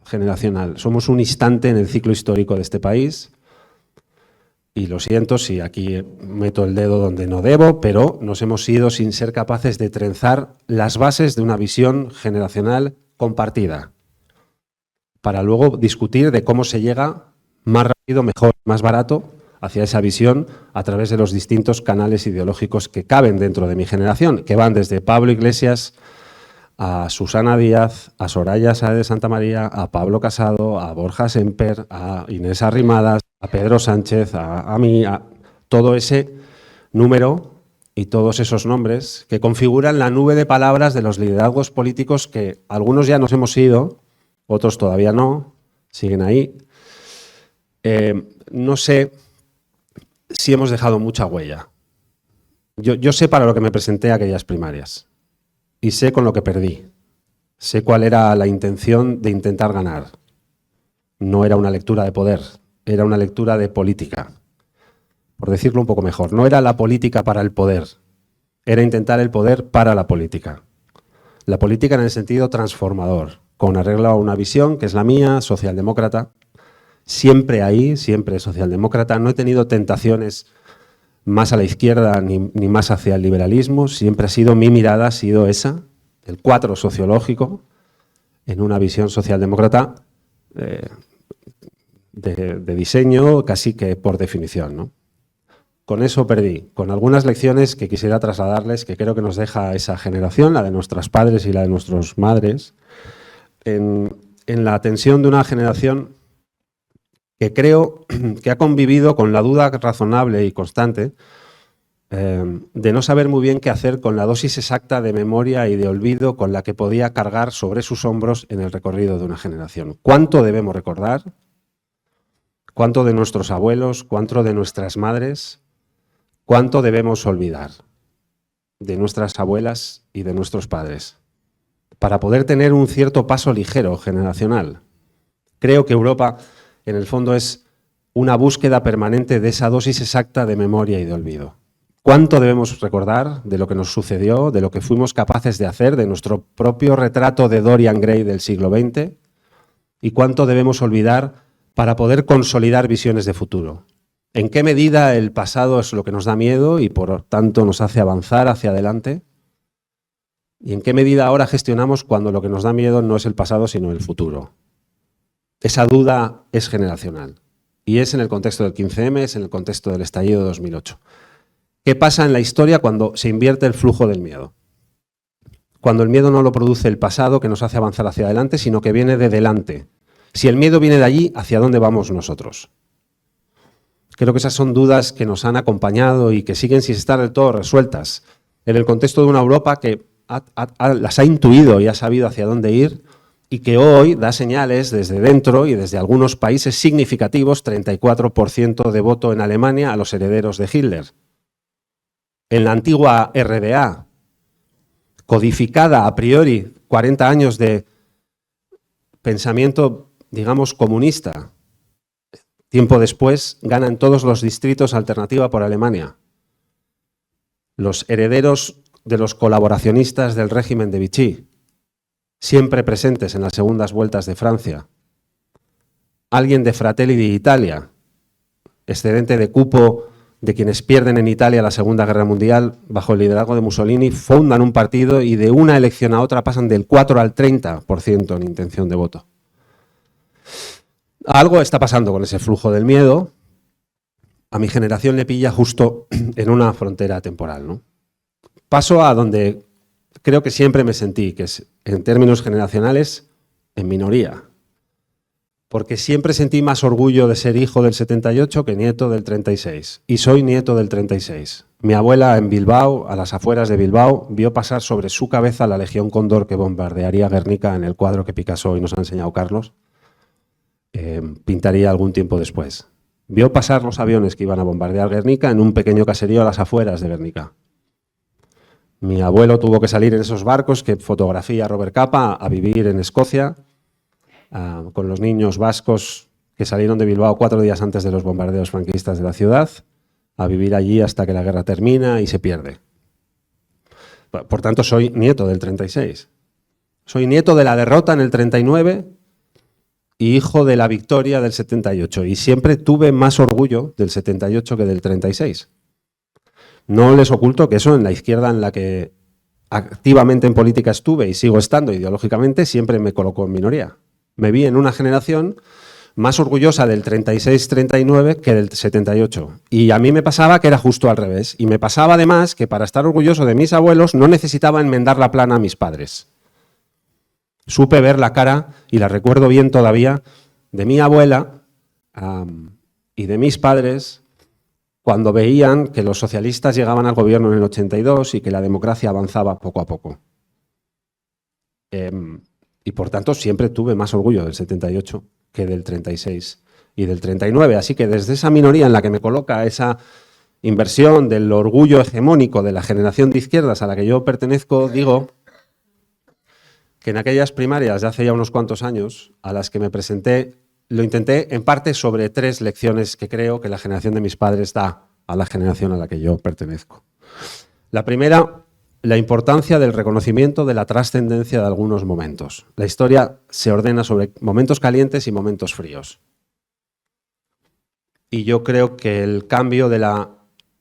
generacional. Somos un instante en el ciclo histórico de este país y lo siento si aquí meto el dedo donde no debo, pero nos hemos ido sin ser capaces de trenzar las bases de una visión generacional compartida para luego discutir de cómo se llega más rápido, mejor, más barato hacia esa visión a través de los distintos canales ideológicos que caben dentro de mi generación, que van desde Pablo Iglesias a Susana Díaz, a Soraya Sáez de Santamaría, a Pablo Casado, a Borja Semper, a Inés Arrimadas, a Pedro Sánchez, a mí, a todo ese número y todos esos nombres que configuran la nube de palabras de los liderazgos políticos que algunos ya nos hemos ido, otros todavía no, siguen ahí. No sé si hemos dejado mucha huella. Yo sé para lo que me presenté a aquellas primarias y sé con lo que perdí. Sé cuál era la intención de intentar ganar. No era una lectura de poder, era una lectura de política. Por decirlo un poco mejor, no era la política para el poder, era intentar el poder para la política. La política en el sentido transformador, con arreglo a una visión que es la mía, socialdemócrata. Siempre ahí, siempre socialdemócrata. No he tenido tentaciones más a la izquierda ni más hacia el liberalismo. Siempre ha sido mi mirada, ha sido esa, el cuadro sociológico, en una visión socialdemócrata de diseño casi que por definición, ¿no? Con eso perdí, con algunas lecciones que quisiera trasladarles, que creo que nos deja esa generación, la de nuestros padres y la de nuestras madres, en la tensión de una generación que creo que ha convivido con la duda razonable y constante de no saber muy bien qué hacer con la dosis exacta de memoria y de olvido con la que podía cargar sobre sus hombros en el recorrido de una generación. ¿Cuánto debemos recordar? ¿Cuánto de nuestros abuelos? ¿Cuánto de nuestras madres? ¿Cuánto debemos olvidar de nuestras abuelas y de nuestros padres? Para poder tener un cierto paso ligero generacional. Creo que Europa, en el fondo, es una búsqueda permanente de esa dosis exacta de memoria y de olvido. ¿Cuánto debemos recordar de lo que nos sucedió, de lo que fuimos capaces de hacer, de nuestro propio retrato de Dorian Gray del siglo XX? ¿Y cuánto debemos olvidar para poder consolidar visiones de futuro? ¿En qué medida el pasado es lo que nos da miedo y por tanto nos hace avanzar hacia adelante? ¿Y en qué medida ahora gestionamos cuando lo que nos da miedo no es el pasado sino el futuro? Esa duda es generacional y es en el contexto del 15M, es en el contexto del estallido de 2008. ¿Qué pasa en la historia cuando se invierte el flujo del miedo? Cuando el miedo no lo produce el pasado que nos hace avanzar hacia adelante, sino que viene de delante. Si el miedo viene de allí, ¿hacia dónde vamos nosotros? Creo que esas son dudas que nos han acompañado y que siguen sin estar del todo resueltas en el contexto de una Europa que las ha intuido y ha sabido hacia dónde ir y que hoy da señales desde dentro y desde algunos países significativos, 34% de voto en Alemania a los herederos de Hitler. En la antigua RDA, codificada a priori 40 años de pensamiento, digamos, comunista, tiempo después gana en todos los distritos alternativa por Alemania. Los herederos de los colaboracionistas del régimen de Vichy, siempre presentes en las segundas vueltas de Francia. Alguien de Fratelli d'Italia, excedente de cupo de quienes pierden en Italia la Segunda Guerra Mundial bajo el liderazgo de Mussolini, fundan un partido y de una elección a otra pasan del 4 al 30% en intención de voto. Algo está pasando con ese flujo del miedo. A mi generación le pilla justo en una frontera temporal, ¿no? Paso a donde creo que siempre me sentí, que es, en términos generacionales, en minoría. Porque siempre sentí más orgullo de ser hijo del 78 que nieto del 36. Y soy nieto del 36. Mi abuela en Bilbao, a las afueras de Bilbao, vio pasar sobre su cabeza la Legión Cóndor que bombardearía Guernica en el cuadro que Picasso hoy nos ha enseñado Carlos. Pintaría algún tiempo después. Vio pasar los aviones que iban a bombardear Guernica en un pequeño caserío a las afueras de Guernica. Mi abuelo tuvo que salir en esos barcos que fotografía Robert Capa a vivir en Escocia, con los niños vascos que salieron de Bilbao 4 días antes de los bombardeos franquistas de la ciudad, a vivir allí hasta que la guerra termina y se pierde. Por tanto, soy nieto del 36. Soy nieto de la derrota en el 39 y hijo de la victoria del 78. Y siempre tuve más orgullo del 78 que del 36. No les oculto que eso en la izquierda en la que activamente en política estuve y sigo estando ideológicamente siempre me colocó en minoría. Me vi en una generación más orgullosa del 36-39 que del 78. Y a mí me pasaba que era justo al revés. Y me pasaba además que para estar orgulloso de mis abuelos no necesitaba enmendar la plana a mis padres. Supe ver la cara, y la recuerdo bien todavía, de mi abuela y de mis padres cuando veían que los socialistas llegaban al gobierno en el 82 y que la democracia avanzaba poco a poco. Y por tanto siempre tuve más orgullo del 78 que del 36 y del 39. Así que desde esa minoría en la que me coloca esa inversión del orgullo hegemónico de la generación de izquierdas a la que yo pertenezco, digo que en aquellas primarias de hace ya unos cuantos años a las que me presenté, lo intenté en parte sobre 3 lecciones que creo que la generación de mis padres da a la generación a la que yo pertenezco. La primera, la importancia del reconocimiento de la trascendencia de algunos momentos. La historia se ordena sobre momentos calientes y momentos fríos. Y yo creo que el cambio de la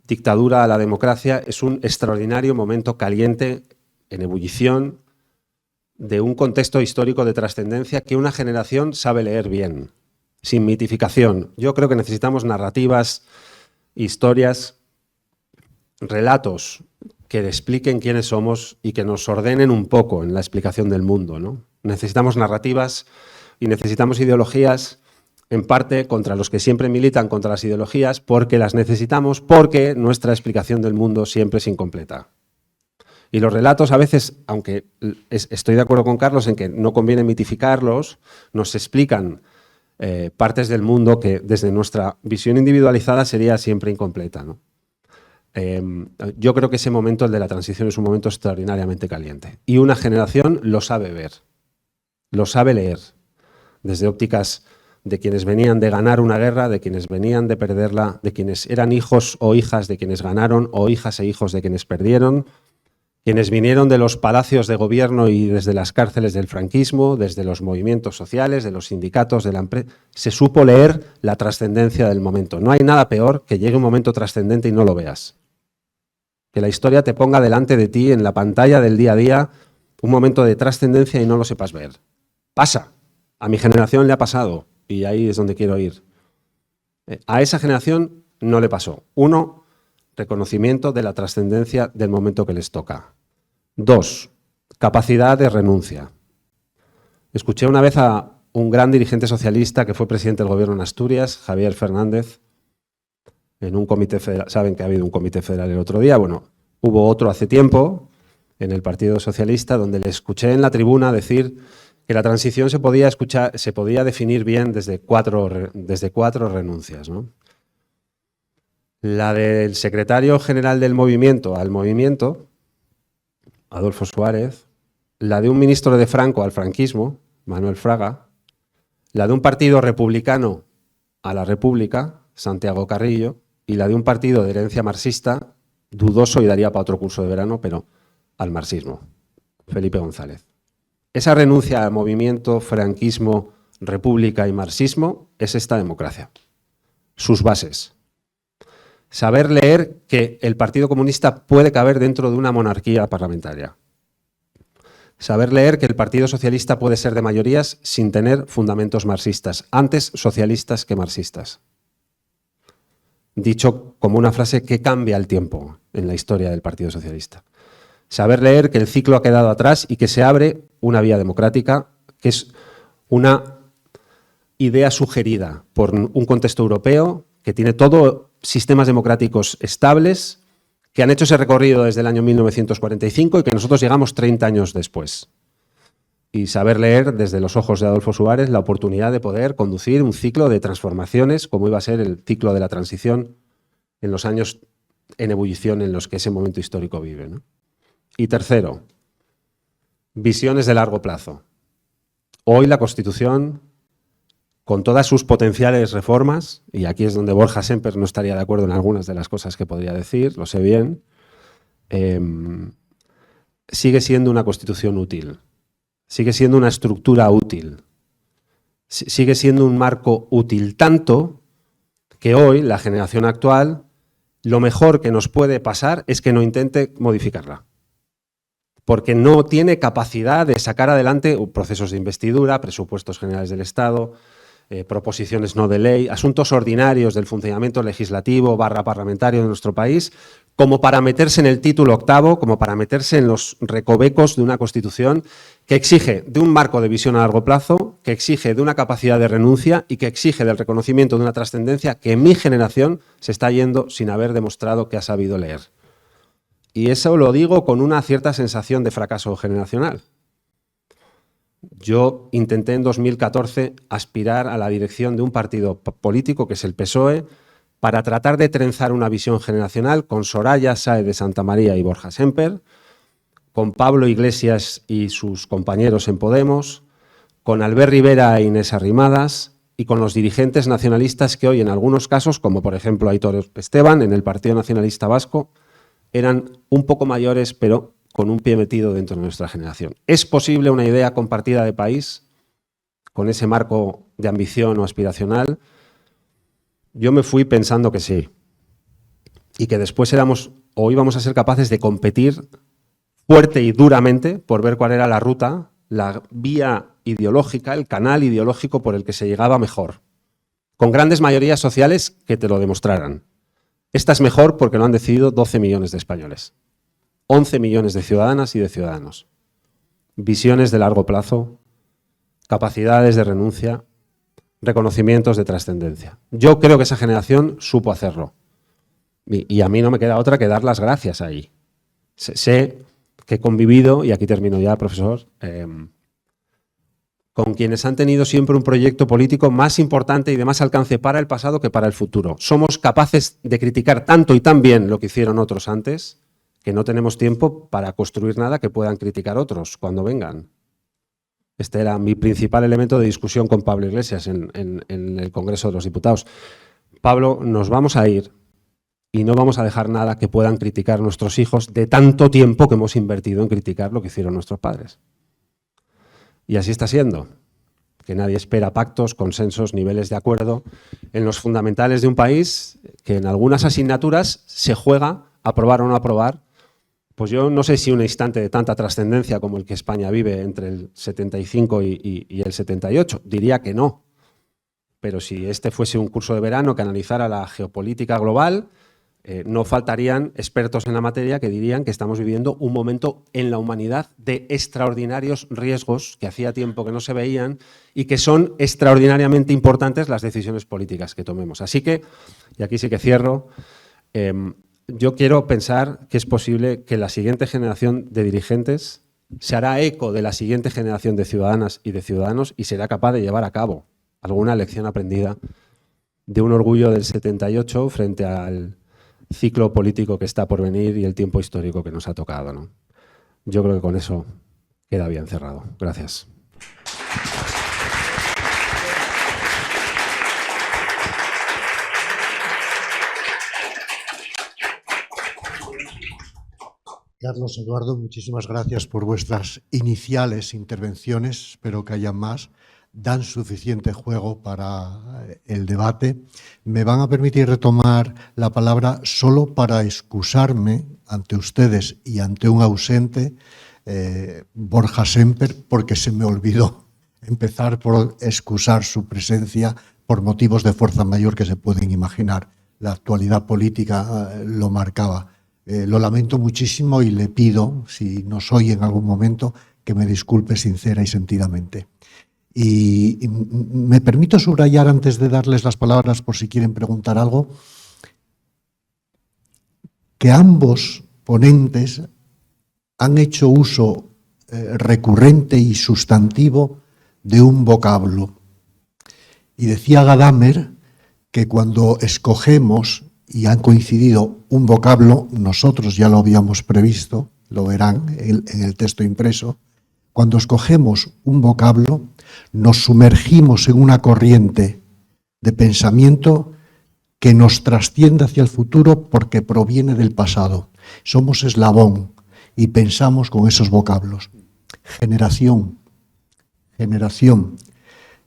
dictadura a la democracia es un extraordinario momento caliente, en ebullición, de un contexto histórico de trascendencia que una generación sabe leer bien, sin mitificación. Yo creo que necesitamos narrativas, historias, relatos que expliquen quiénes somos y que nos ordenen un poco en la explicación del mundo, ¿no? Necesitamos narrativas y necesitamos ideologías en parte contra los que siempre militan contra las ideologías, porque las necesitamos, porque nuestra explicación del mundo siempre es incompleta. Y los relatos a veces, aunque estoy de acuerdo con Carlos en que no conviene mitificarlos, nos explican partes del mundo que desde nuestra visión individualizada sería siempre incompleta, ¿no? Yo creo que ese momento, el de la transición, es un momento extraordinariamente caliente. Y una generación lo sabe ver, lo sabe leer, desde ópticas de quienes venían de ganar una guerra, de quienes venían de perderla, de quienes eran hijos o hijas de quienes ganaron, o hijas e hijos de quienes perdieron, quienes vinieron de los palacios de gobierno y desde las cárceles del franquismo, desde los movimientos sociales, de los sindicatos, de la empresa. Se supo leer la trascendencia del momento. No hay nada peor que llegue un momento trascendente y no lo veas. Que la historia te ponga delante de ti, en la pantalla del día a día, un momento de trascendencia y no lo sepas ver. Pasa. A mi generación le ha pasado y ahí es donde quiero ir. A esa generación no le pasó. 1, reconocimiento de la trascendencia del momento que les toca. 2, capacidad de renuncia. Escuché una vez a un gran dirigente socialista que fue presidente del gobierno en Asturias, Javier Fernández, en un comité federal. Saben que ha habido un comité federal el otro día. Bueno, hubo otro hace tiempo en el Partido Socialista donde le escuché en la tribuna decir que la transición se podía definir bien desde cuatro renuncias, ¿no? La del secretario general del movimiento al movimiento, Adolfo Suárez, la de un ministro de Franco al franquismo, Manuel Fraga, la de un partido republicano a la República, Santiago Carrillo, y la de un partido de herencia marxista, dudoso y daría para otro curso de verano, pero al marxismo, Felipe González. Esa renuncia al movimiento, franquismo, república y marxismo es esta democracia. Sus bases. Saber leer que el Partido Comunista puede caber dentro de una monarquía parlamentaria. Saber leer que el Partido Socialista puede ser de mayorías sin tener fundamentos marxistas, antes socialistas que marxistas. Dicho como una frase que cambia el tiempo en la historia del Partido Socialista. Saber leer que el ciclo ha quedado atrás y que se abre una vía democrática, que es una idea sugerida por un contexto europeo que tiene todo sistemas democráticos estables, que han hecho ese recorrido desde el año 1945 y que nosotros llegamos 30 años después. Y saber leer desde los ojos de Adolfo Suárez la oportunidad de poder conducir un ciclo de transformaciones, como iba a ser el ciclo de la transición en los años en ebullición en los que ese momento histórico vive, ¿no? Y tercero, visiones de largo plazo. Hoy la Constitución, con todas sus potenciales reformas, y aquí es donde Borja Semper no estaría de acuerdo en algunas de las cosas que podría decir, lo sé bien, sigue siendo una Constitución útil, sigue siendo una estructura útil, sigue siendo un marco útil, tanto que hoy la generación actual, lo mejor que nos puede pasar es que no intente modificarla. Porque no tiene capacidad de sacar adelante procesos de investidura, presupuestos generales del Estado, proposiciones no de ley, asuntos ordinarios del funcionamiento legislativo / parlamentario de nuestro país, como para meterse en el título octavo, como para meterse en los recovecos de una Constitución que exige de un marco de visión a largo plazo, que exige de una capacidad de renuncia y que exige del reconocimiento de una trascendencia que mi generación se está yendo sin haber demostrado que ha sabido leer. Y eso lo digo con una cierta sensación de fracaso generacional. Yo intenté en 2014 aspirar a la dirección de un partido político, que es el PSOE, para tratar de trenzar una visión generacional con Soraya Sáez de Santamaría y Borja Semper, con Pablo Iglesias y sus compañeros en Podemos, con Albert Rivera e Inés Arrimadas y con los dirigentes nacionalistas que hoy en algunos casos, como por ejemplo Aitor Esteban en el Partido Nacionalista Vasco, eran un poco mayores, pero con un pie metido dentro de nuestra generación. ¿Es posible una idea compartida de país con ese marco de ambición o aspiracional? Yo me fui pensando que sí. Y que después íbamos a ser capaces de competir fuerte y duramente por ver cuál era la ruta, la vía ideológica, el canal ideológico por el que se llegaba mejor. Con grandes mayorías sociales que te lo demostraran. Esta es mejor porque lo han decidido 12 millones de españoles. 11 millones de ciudadanas y de ciudadanos. Visiones de largo plazo, capacidades de renuncia, reconocimientos de trascendencia. Yo creo que esa generación supo hacerlo. Y a mí no me queda otra que dar las gracias ahí. Sé que he convivido, y aquí termino ya, profesor, con quienes han tenido siempre un proyecto político más importante y de más alcance para el pasado que para el futuro. Somos capaces de criticar tanto y tan bien lo que hicieron otros antes, que no tenemos tiempo para construir nada que puedan criticar otros cuando vengan. Este era mi principal elemento de discusión con Pablo Iglesias en el Congreso de los Diputados. Pablo, nos vamos a ir y no vamos a dejar nada que puedan criticar nuestros hijos de tanto tiempo que hemos invertido en criticar lo que hicieron nuestros padres. Y así está siendo, que nadie espera pactos, consensos, niveles de acuerdo en los fundamentales de un país que en algunas asignaturas se juega aprobar o no aprobar. Pues yo no sé si un instante de tanta trascendencia como el que España vive entre el 75 y el 78, diría que no. Pero si este fuese un curso de verano que analizara la geopolítica global, no faltarían expertos en la materia que dirían que estamos viviendo un momento en la humanidad de extraordinarios riesgos que hacía tiempo que no se veían y que son extraordinariamente importantes las decisiones políticas que tomemos. Así que, y aquí sí que cierro, yo quiero pensar que es posible que la siguiente generación de dirigentes se hará eco de la siguiente generación de ciudadanas y de ciudadanos y será capaz de llevar a cabo alguna lección aprendida de un orgullo del 78 frente al ciclo político que está por venir y el tiempo histórico que nos ha tocado, ¿no? Yo creo que con eso queda bien cerrado. Gracias. Carlos, Eduardo, muchísimas gracias por vuestras iniciales intervenciones. Espero que haya más. Dan suficiente juego para el debate. Me van a permitir retomar la palabra solo para excusarme ante ustedes y ante un ausente, Borja Semper, porque se me olvidó empezar por excusar su presencia por motivos de fuerza mayor que se pueden imaginar. La actualidad política lo marcaba. Lo lamento muchísimo y le pido, si nos oye en algún momento, que me disculpe sincera y sentidamente. Y me permito subrayar, antes de darles las palabras por si quieren preguntar algo, que ambos ponentes han hecho uso recurrente y sustantivo de un vocablo. Y decía Gadamer que cuando escogemos, y han coincidido, un vocablo, nosotros ya lo habíamos previsto, lo verán en el texto impreso, cuando escogemos un vocablo, nos sumergimos en una corriente de pensamiento que nos trasciende hacia el futuro porque proviene del pasado. Somos eslabón y pensamos con esos vocablos. Generación. Generación.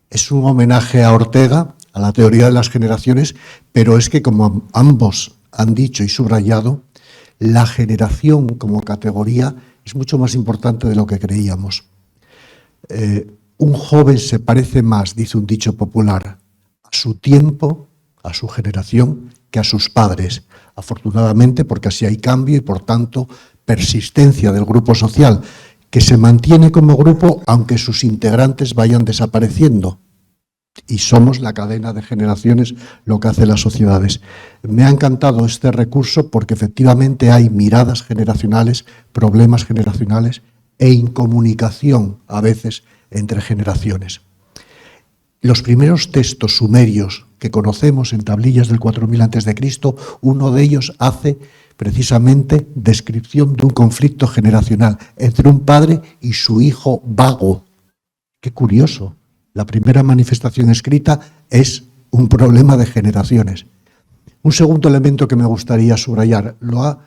Es un homenaje a Ortega, a la teoría de las generaciones, pero es que, como ambos han dicho y subrayado, la generación como categoría es mucho más importante de lo que creíamos. Un joven se parece más, dice un dicho popular, a su tiempo, a su generación, que a sus padres. Afortunadamente, porque así hay cambio y, por tanto, persistencia del grupo social, que se mantiene como grupo aunque sus integrantes vayan desapareciendo. Y somos la cadena de generaciones lo que hace las sociedades. Me ha encantado este recurso porque efectivamente hay miradas generacionales, problemas generacionales e incomunicación a veces entre generaciones. Los primeros textos sumerios que conocemos en tablillas del 4000 a.C., uno de ellos hace precisamente descripción de un conflicto generacional entre un padre y su hijo vago. Qué curioso. La primera manifestación escrita es un problema de generaciones. Un segundo elemento que me gustaría subrayar, lo ha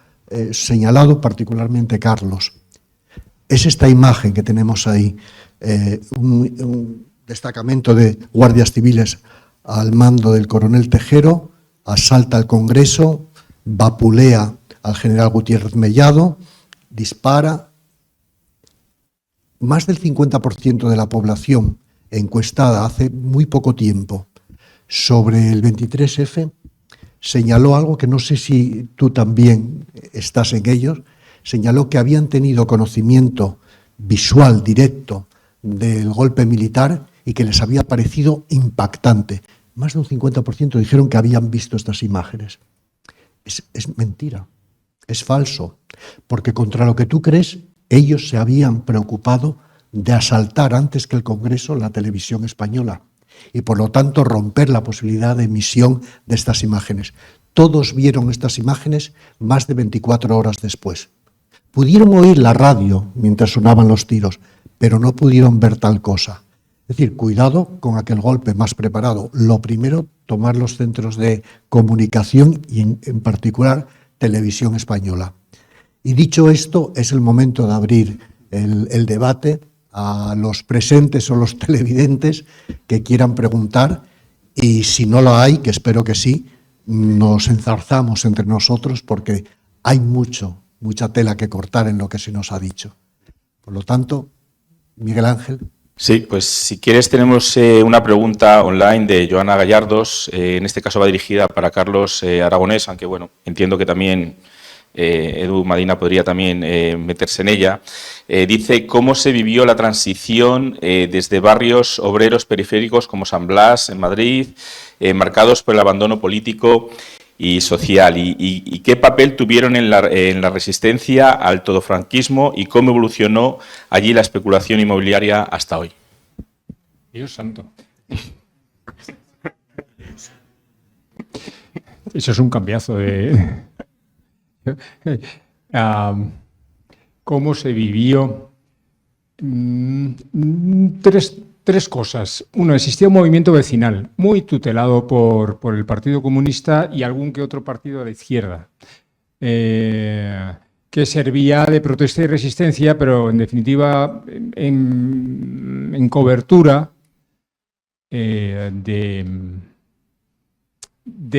señalado particularmente Carlos, es esta imagen que tenemos ahí, un destacamento de guardias civiles al mando del coronel Tejero, asalta al Congreso, vapulea al general Gutiérrez Mellado, dispara. Más del 50% de la población encuestada hace muy poco tiempo sobre el 23F señaló algo que no sé si tú también estás en ellos, señaló que habían tenido conocimiento visual directo del golpe militar y que les había parecido impactante. Más de un 50% dijeron que habían visto estas imágenes. Es mentira, es falso, porque contra lo que tú crees, ellos se habían preocupado de asaltar antes que el Congreso la televisión española y por lo tanto romper la posibilidad de emisión de estas imágenes. Todos vieron estas imágenes más de 24 horas después. Pudieron oír la radio mientras sonaban los tiros, pero no pudieron ver tal cosa. Es decir, cuidado con aquel golpe más preparado. Lo primero, tomar los centros de comunicación y en particular Televisión Española. Y dicho esto, es el momento de abrir el debate a los presentes o los televidentes que quieran preguntar, y si no lo hay, que espero que sí, nos enzarzamos entre nosotros porque hay mucha tela que cortar en lo que se nos ha dicho. Por lo tanto, Miguel Ángel. Sí, pues si quieres tenemos una pregunta online de Joana Gallardos, en este caso va dirigida para Carlos Aragonés, aunque bueno, entiendo que también Edu Madina podría también meterse en ella. Dice, ¿cómo se vivió la transición desde barrios obreros periféricos como San Blas, en Madrid, marcados por el abandono político y social? ¿Y qué papel tuvieron en la resistencia al todofranquismo y cómo evolucionó allí la especulación inmobiliaria hasta hoy? Dios santo. Eso es un cambiazo de... ¿Cómo se vivió? Tres cosas. Uno, existía un movimiento vecinal muy tutelado por el Partido Comunista y algún que otro partido de la izquierda, que servía de protesta y resistencia, pero en definitiva en cobertura de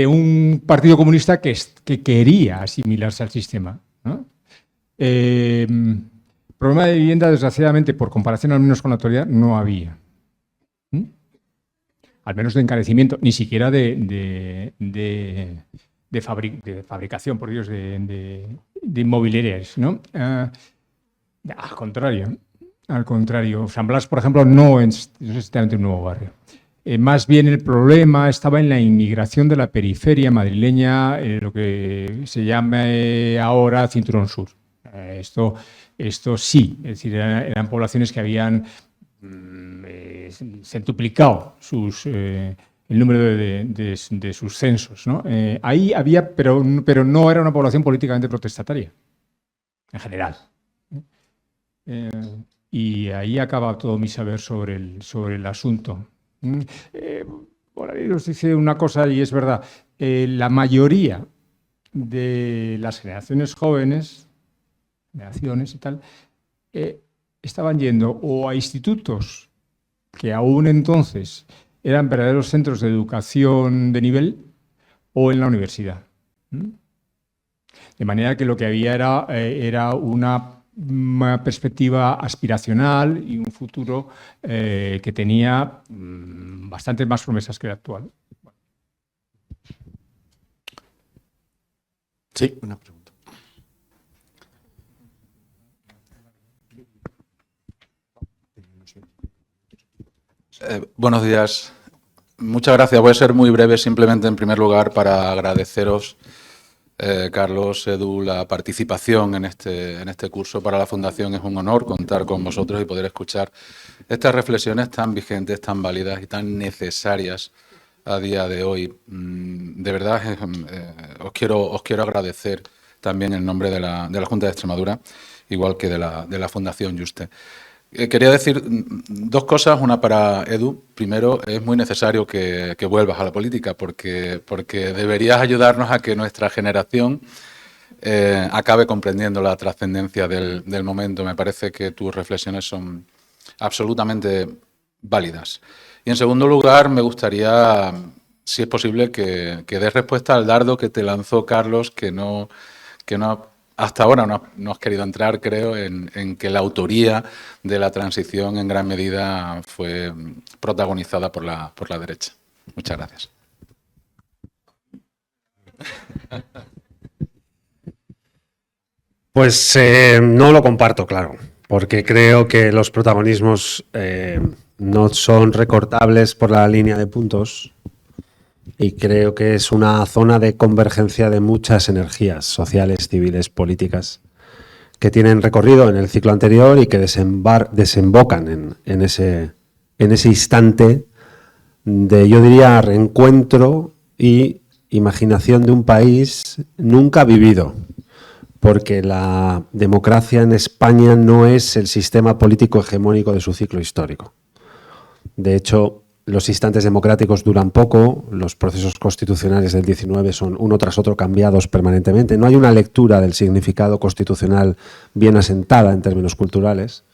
un Partido Comunista que quería asimilarse al sistema, ¿no? Problema de vivienda, desgraciadamente, por comparación al menos con la actualidad, no había. Al menos de encarecimiento, ni siquiera de fabricación, por Dios, de inmobiliarias, ¿no? Al contrario. San Blas, por ejemplo, no es exactamente un nuevo barrio. Más bien el problema estaba en la inmigración de la periferia madrileña, lo que se llama ahora Cinturón Sur. Esto sí, es decir, eran poblaciones que habían centuplicado el número de sus censos, ¿no? Ahí había, pero no era una población políticamente protestataria, en general. Y ahí acaba todo mi saber sobre el asunto. Por ahí os dice una cosa, y es verdad, la mayoría de las generaciones jóvenes, y tal, estaban yendo o a institutos que aún entonces eran verdaderos centros de educación de nivel o en la universidad. De manera que lo que había era una perspectiva aspiracional y un futuro que tenía bastantes más promesas que el actual. Sí, una pregunta. Buenos días. Muchas gracias. Voy a ser muy breve, simplemente en primer lugar para agradeceros, Carlos, Edu, la participación en este curso. Para la Fundación es un honor contar con vosotros y poder escuchar estas reflexiones tan vigentes, tan válidas y tan necesarias a día de hoy. De verdad, os quiero agradecer también en nombre de la Junta de Extremadura, igual que de la Fundación Juste. Quería decir dos cosas, una para Edu. Primero, es muy necesario que vuelvas a la política porque deberías ayudarnos a que nuestra generación acabe comprendiendo la trascendencia del momento. Me parece que tus reflexiones son absolutamente válidas. Y en segundo lugar, me gustaría, si es posible, que des respuesta al dardo que te lanzó Carlos, que no hasta ahora no has querido entrar, creo, en que la autoría de la transición en gran medida fue protagonizada por la derecha. Muchas gracias. Pues no lo comparto, claro, porque creo que los protagonismos no son recortables por la línea de puntos y creo que es una zona de convergencia de muchas energías sociales, civiles, políticas, que tienen recorrido en el ciclo anterior y que desembocan en ese instante de, yo diría, reencuentro y imaginación de un país nunca vivido, porque la democracia en España no es el sistema político hegemónico de su ciclo histórico. De hecho, los instantes democráticos duran poco, los procesos constitucionales del 19 son uno tras otro cambiados permanentemente. No hay una lectura del significado constitucional bien asentada en términos culturales,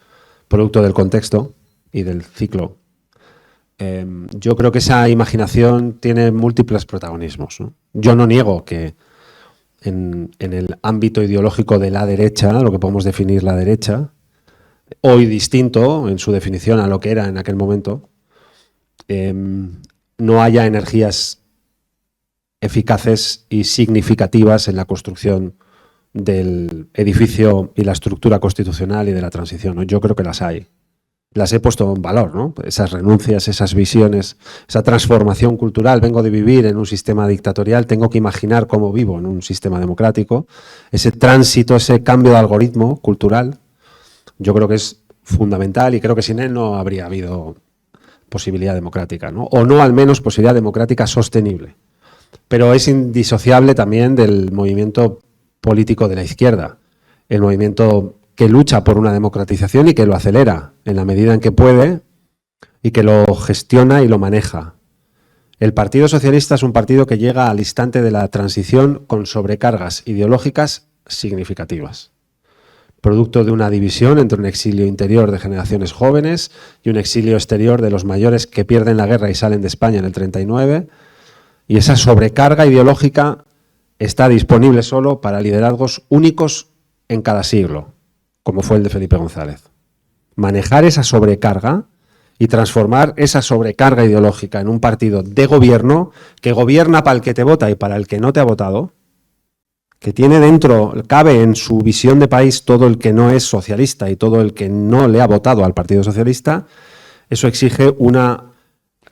producto del contexto y del ciclo. Yo creo que esa imaginación tiene múltiples protagonismos, ¿no? Yo no niego que en el ámbito ideológico de la derecha, lo que podemos definir la derecha, hoy distinto en su definición a lo que era en aquel momento, no haya energías eficaces y significativas en la construcción del edificio y la estructura constitucional y de la transición, ¿no? Yo creo que las hay. Las he puesto en valor, ¿no? Esas renuncias, esas visiones, esa transformación cultural. Vengo de vivir en un sistema dictatorial, tengo que imaginar cómo vivo en un sistema democrático. Ese tránsito, ese cambio de algoritmo cultural, yo creo que es fundamental y creo que sin él no habría habido posibilidad democrática, ¿no? O no al menos posibilidad democrática sostenible. Pero es indisociable también del movimiento político de la izquierda, el movimiento que lucha por una democratización y que lo acelera en la medida en que puede y que lo gestiona y lo maneja. El Partido Socialista es un partido que llega al instante de la transición con sobrecargas ideológicas significativas, producto de una división entre un exilio interior de generaciones jóvenes y un exilio exterior de los mayores que pierden la guerra y salen de España en el 39, y esa sobrecarga ideológica está disponible solo para liderazgos únicos en cada siglo, como fue el de Felipe González. Manejar esa sobrecarga y transformar esa sobrecarga ideológica en un partido de gobierno que gobierna para el que te vota y para el que no te ha votado, que tiene dentro, cabe en su visión de país todo el que no es socialista y todo el que no le ha votado al Partido Socialista, eso exige una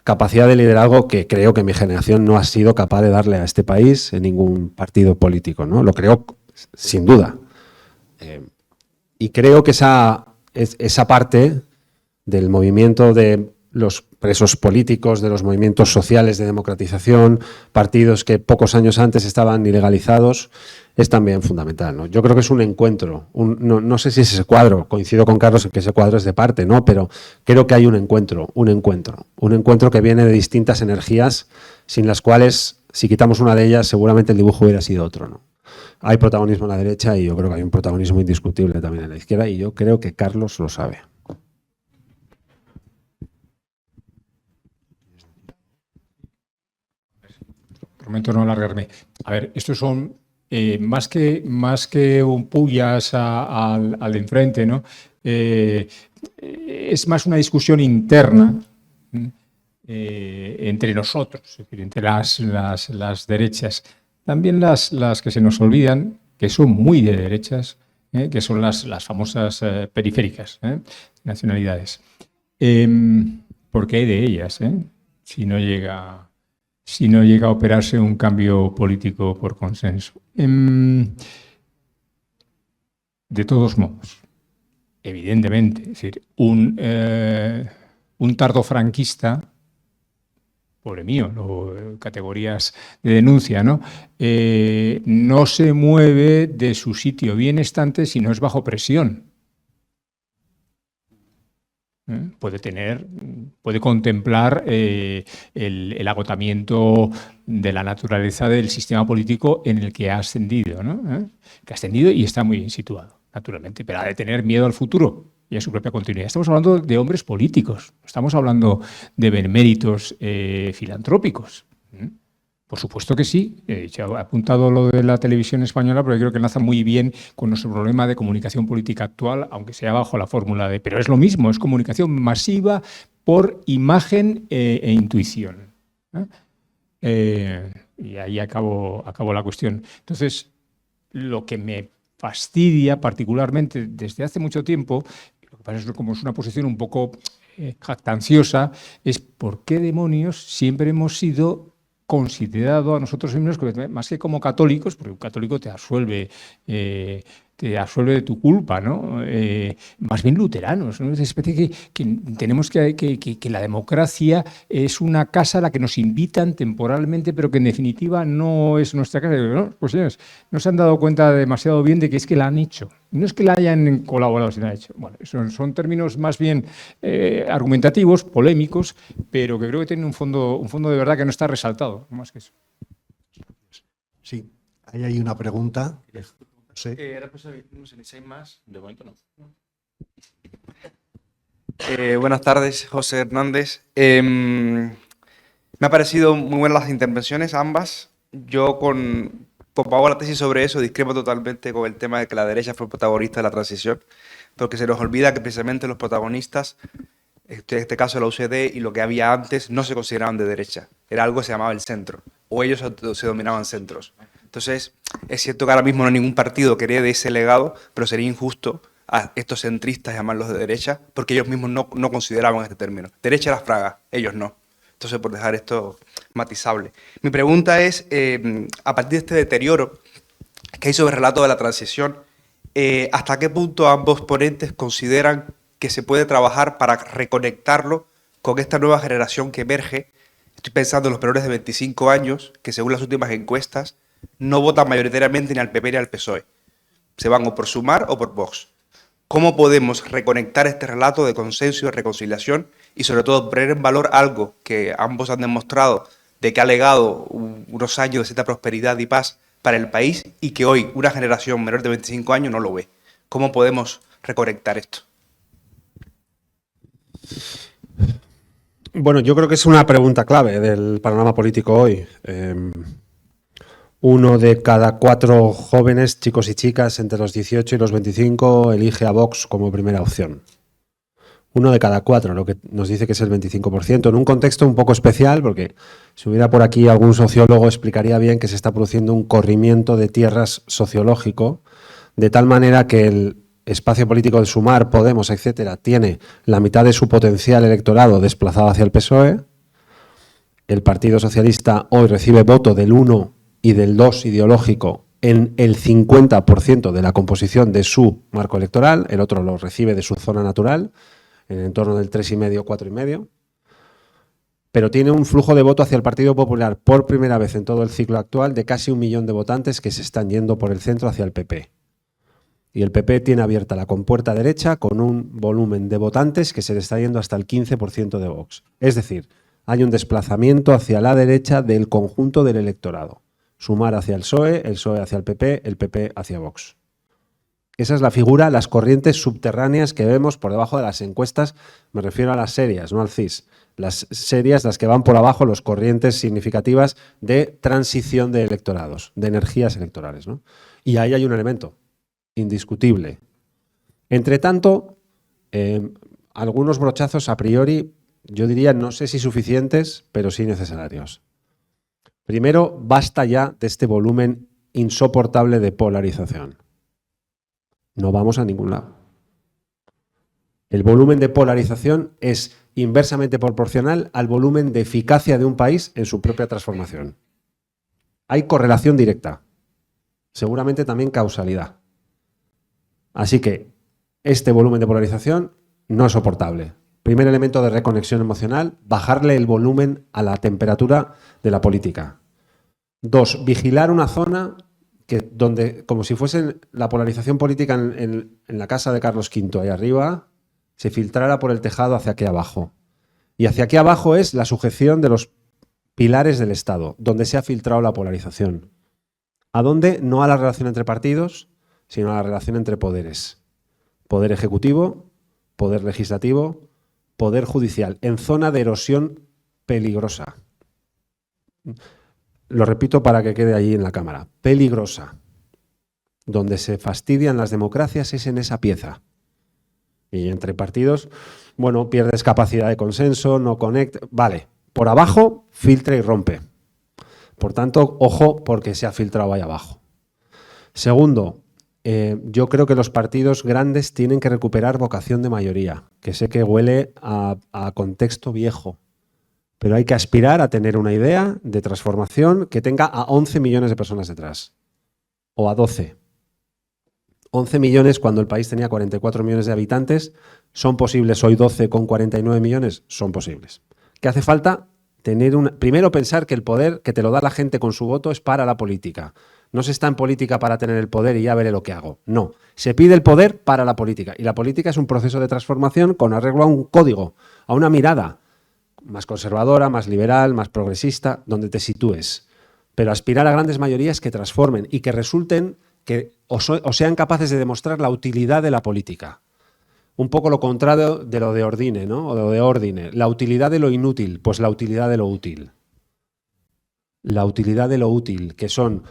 capacidad de liderazgo que creo que mi generación no ha sido capaz de darle a este país en ningún partido político, ¿no? Lo creo sin duda. Y creo que esa parte del movimiento de los presos políticos, de los movimientos sociales de democratización, partidos que pocos años antes estaban ilegalizados, es también fundamental, ¿no? Yo creo que es un encuentro, no sé si es ese cuadro, coincido con Carlos en que ese cuadro es de parte, ¿no? Pero creo que hay un encuentro que viene de distintas energías sin las cuales, si quitamos una de ellas, seguramente el dibujo hubiera sido otro, ¿no? Hay protagonismo en la derecha y yo creo que hay un protagonismo indiscutible también en la izquierda y yo creo que Carlos lo sabe. Prometo no alargarme. A ver, estos son más que un pullas al de enfrente, ¿no? Es más una discusión interna entre nosotros, es decir, entre las derechas. También las que se nos olvidan, que son muy de derechas, que son las famosas periféricas, nacionalidades. Porque hay de ellas, si no llega a operarse un cambio político por consenso. De todos modos, evidentemente, es decir, un tardofranquista, pobre mío, categorías de denuncia, ¿no? No se mueve de su sitio bien estante si no es bajo presión. Puede contemplar el agotamiento de la naturaleza del sistema político en el que ha ascendido, ¿no? Que ha ascendido y está muy bien situado, naturalmente, pero ha de tener miedo al futuro y a su propia continuidad. Estamos hablando de hombres políticos, estamos hablando de beneméritos filantrópicos. Por supuesto que sí. He apuntado lo de la televisión española, pero yo creo que enlaza muy bien con nuestro problema de comunicación política actual, aunque sea bajo la fórmula de... Pero es lo mismo, es comunicación masiva por imagen e intuición. Y ahí acabó la cuestión. Entonces, lo que me fastidia particularmente desde hace mucho tiempo, lo que pasa es que como es una posición un poco jactanciosa, es por qué demonios siempre hemos sido considerados a nosotros mismos, más que como católicos, porque un católico te absuelve de tu culpa, ¿no? Más bien luteranos, ¿no? Es una especie que tenemos que la democracia es una casa a la que nos invitan temporalmente, pero que en definitiva no es nuestra casa. ¿No? Pues señores, no se han dado cuenta demasiado bien de que es que la han hecho. No es que la hayan colaborado, sino la han hecho. Bueno, son términos más bien argumentativos, polémicos, pero que creo que tienen un fondo de verdad que no está resaltado, más que eso. Sí, ahí hay una pregunta. Sí. No sé si hay más. De momento no. Buenas tardes, José Hernández. Me ha parecido muy buenas las intervenciones, ambas. Yo como hago la tesis sobre eso, discrepo totalmente con el tema de que la derecha fue protagonista de la transición, porque se nos olvida que precisamente los protagonistas, en este caso la UCD y lo que había antes, no se consideraban de derecha. Era algo que se llamaba el centro, o ellos se dominaban centros. Entonces, es cierto que ahora mismo no hay ningún partido que herede ese legado, pero sería injusto a estos centristas llamarlos de derecha, porque ellos mismos no consideraban este término. Derecha era Fraga, ellos no. Entonces, por dejar esto matizable. Mi pregunta es, a partir de este deterioro que hay sobre el relato de la transición, ¿hasta qué punto ambos ponentes consideran que se puede trabajar para reconectarlo con esta nueva generación que emerge? Estoy pensando en los menores de 25 años, que según las últimas encuestas, no votan mayoritariamente ni al PP ni al PSOE. Se van o por Sumar o por Vox. ¿Cómo podemos reconectar este relato de consenso y de reconciliación y sobre todo poner en valor algo que ambos han demostrado de que ha legado unos años de cierta prosperidad y paz para el país y que hoy una generación menor de 25 años no lo ve? ¿Cómo podemos reconectar esto? Bueno, yo creo que es una pregunta clave del panorama político hoy. 1 de cada 4 jóvenes, chicos y chicas, entre los 18 y los 25, elige a Vox como primera opción. 1 de cada 4, lo que nos dice que es el 25%, en un contexto un poco especial, porque si hubiera por aquí algún sociólogo explicaría bien que se está produciendo un corrimiento de tierras sociológico, de tal manera que el espacio político de Sumar, Podemos, etcétera, tiene la mitad de su potencial electorado desplazado hacia el PSOE. El Partido Socialista hoy recibe voto del 1 y del 2 ideológico en el 50% de la composición de su marco electoral, el otro lo recibe de su zona natural, en el entorno del 3,5, 4,5, pero tiene un flujo de voto hacia el Partido Popular por primera vez en todo el ciclo actual de casi 1 millón de votantes que se están yendo por el centro hacia el PP. Y el PP tiene abierta la compuerta derecha con un volumen de votantes que se le está yendo hasta el 15% de Vox. Es decir, hay un desplazamiento hacia la derecha del conjunto del electorado. Sumar hacia el PSOE hacia el PP hacia Vox. Esa es la figura, las corrientes subterráneas que vemos por debajo de las encuestas, me refiero a las serias, no al CIS. Las serias, las que van por abajo, las corrientes significativas de transición de electorados, de energías electorales, ¿no? Y ahí hay un elemento indiscutible. Entre tanto, algunos brochazos a priori, yo diría, no sé si suficientes, pero sí necesarios. Primero, basta ya de este volumen insoportable de polarización. No vamos a ningún lado. El volumen de polarización es inversamente proporcional al volumen de eficacia de un país en su propia transformación. Hay correlación directa, seguramente también causalidad. Así que este volumen de polarización no es soportable. Primer elemento de reconexión emocional, bajarle el volumen a la temperatura de la política. 2, vigilar una zona donde, como si fuese la polarización política en la casa de Carlos V, ahí arriba, se filtrara por el tejado hacia aquí abajo. Y hacia aquí abajo es la sujeción de los pilares del Estado, donde se ha filtrado la polarización. ¿A dónde? No a la relación entre partidos, sino a la relación entre poderes. Poder ejecutivo, poder legislativo, poder judicial, en zona de erosión peligrosa. Lo repito para que quede ahí en la cámara. Peligrosa. Donde se fastidian las democracias es en esa pieza. Y entre partidos, bueno, pierdes capacidad de consenso, no conecta. Vale, por abajo filtra y rompe. Por tanto, ojo porque se ha filtrado ahí abajo. Segundo, yo creo que los partidos grandes tienen que recuperar vocación de mayoría, que sé que huele a contexto viejo, pero hay que aspirar a tener una idea de transformación que tenga a 11 millones de personas detrás, o a 12. 11 millones cuando el país tenía 44 millones de habitantes, ¿son posibles hoy 12 con 49 millones? Son posibles. ¿Qué hace falta? Primero pensar que el poder que te lo da la gente con su voto es para la política. No se está en política para tener el poder y ya veré lo que hago. No, se pide el poder para la política. Y la política es un proceso de transformación con arreglo a un código, a una mirada más conservadora, más liberal, más progresista, donde te sitúes. Pero aspirar a grandes mayorías que transformen y que resulten o sean capaces de demostrar la utilidad de la política. Un poco lo contrario de lo de Ordine, ¿no? O de lo de Ordine. La utilidad de lo inútil, pues la utilidad de lo útil. La utilidad de lo útil, que son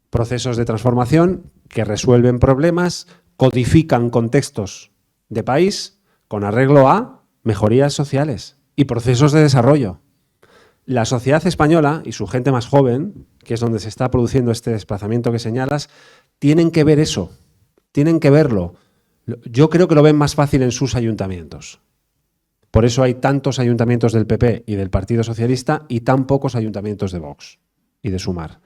procesos de transformación que resuelven problemas, codifican contextos de país con arreglo a mejorías sociales y procesos de desarrollo. La sociedad española y su gente más joven, que es donde se está produciendo este desplazamiento que señalas, tienen que ver eso, tienen que verlo. Yo creo que lo ven más fácil en sus ayuntamientos. Por eso hay tantos ayuntamientos del PP y del Partido Socialista y tan pocos ayuntamientos de Vox y de Sumar.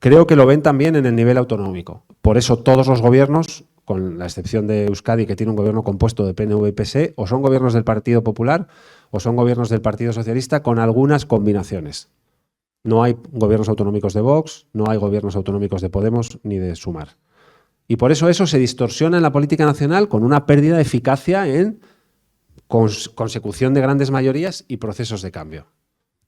Creo que lo ven también en el nivel autonómico. Por eso todos los gobiernos, con la excepción de Euskadi, que tiene un gobierno compuesto de PNV y PSE, o son gobiernos del Partido Popular o son gobiernos del Partido Socialista con algunas combinaciones. No hay gobiernos autonómicos de Vox, no hay gobiernos autonómicos de Podemos ni de Sumar. Y por eso se distorsiona en la política nacional con una pérdida de eficacia en consecución de grandes mayorías y procesos de cambio.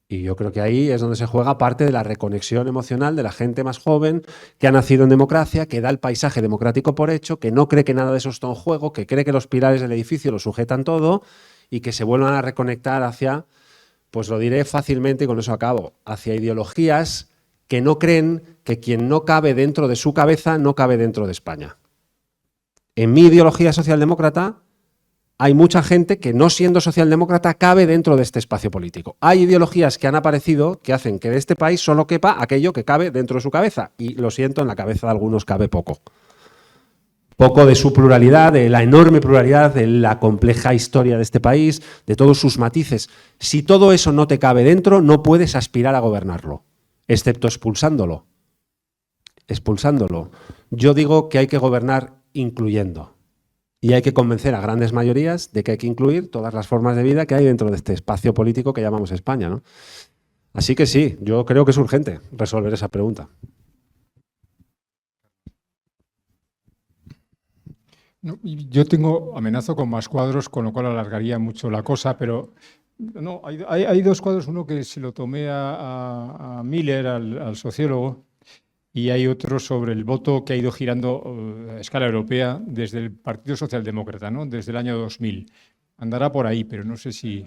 Y yo creo que ahí es donde se juega parte de la reconexión emocional de la gente más joven que ha nacido en democracia, que da el paisaje democrático por hecho, que no cree que nada de eso está en juego, que cree que los pilares del edificio lo sujetan todo y que se vuelvan a reconectar hacia, pues lo diré fácilmente y con eso acabo, hacia ideologías que no creen que quien no cabe dentro de su cabeza no cabe dentro de España. En mi ideología socialdemócrata hay mucha gente que, no siendo socialdemócrata, cabe dentro de este espacio político. Hay ideologías que han aparecido que hacen que de este país solo quepa aquello que cabe dentro de su cabeza. Y lo siento, en la cabeza de algunos cabe poco. Poco de su pluralidad, de la enorme pluralidad, de la compleja historia de este país, de todos sus matices. Si todo eso no te cabe dentro, no puedes aspirar a gobernarlo, excepto expulsándolo. Expulsándolo. Yo digo que hay que gobernar incluyendo. Y hay que convencer a grandes mayorías de que hay que incluir todas las formas de vida que hay dentro de este espacio político que llamamos España, ¿no? Así que sí, yo creo que es urgente resolver esa pregunta. No, yo amenazo con más cuadros, con lo cual alargaría mucho la cosa, pero no, hay dos cuadros, uno que se lo tomé a Miller, al sociólogo, y hay otro sobre el voto que ha ido girando a escala europea desde el Partido Socialdemócrata, ¿no? Desde el año 2000. Andará por ahí, pero no sé si...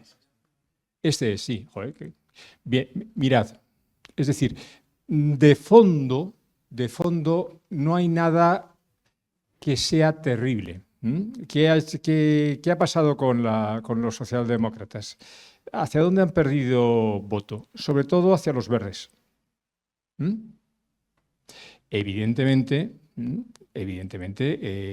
Este es, sí. Joder, bien, mirad. Es decir, de fondo no hay nada que sea terrible. ¿Qué ha pasado con los socialdemócratas? ¿Hacia dónde han perdido voto? Sobre todo hacia los verdes. Evidentemente,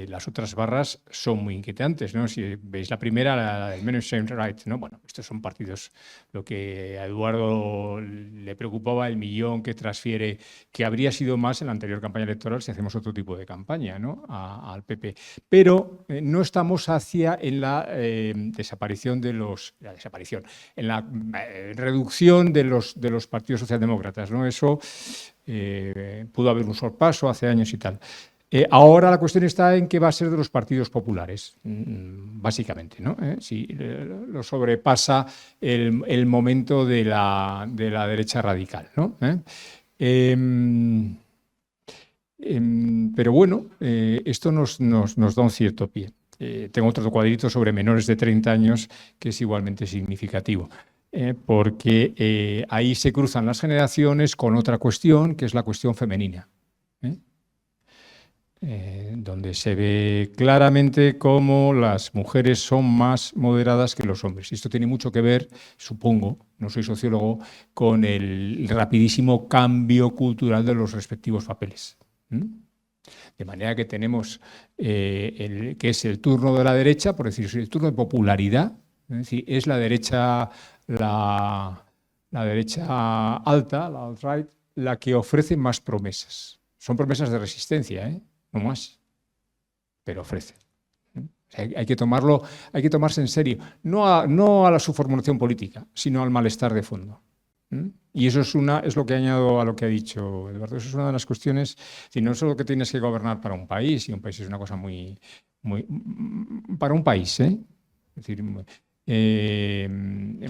las otras barras son muy inquietantes, ¿no? Si veis la primera, la del Menschenrecht Right, ¿no? Bueno, estos son partidos, lo que a Eduardo le preocupaba, el millón que transfiere, que habría sido más en la anterior campaña electoral si hacemos otro tipo de campaña, ¿no? Al PP. Pero no estamos en la desaparición en la reducción de los partidos socialdemócratas, ¿no? Eso pudo haber un sorpaso hace años y tal. Ahora la cuestión está en qué va a ser de los partidos populares, básicamente, ¿no? Si lo sobrepasa el momento de la derecha radical, ¿no? Pero bueno, esto nos da un cierto pie. Tengo otro cuadrito sobre menores de 30 años que es igualmente significativo. Porque ahí se cruzan las generaciones con otra cuestión, que es la cuestión femenina, donde se ve claramente cómo las mujeres son más moderadas que los hombres. Y esto tiene mucho que ver, supongo, no soy sociólogo, con el rapidísimo cambio cultural de los respectivos papeles. De manera que tenemos que es el turno de la derecha, por decir, el turno de popularidad, es decir, es la derecha, la derecha alta, la alt-right, la que ofrece más promesas. Son promesas de resistencia, no más, pero ofrece. Hay que tomarse en serio, no a su formulación política, sino al malestar de fondo. Y eso es lo que añado a lo que ha dicho Eduardo. Eso es una de las cuestiones, si no es solo que tienes que gobernar para un país, y un país es una cosa muy para un país, es decir,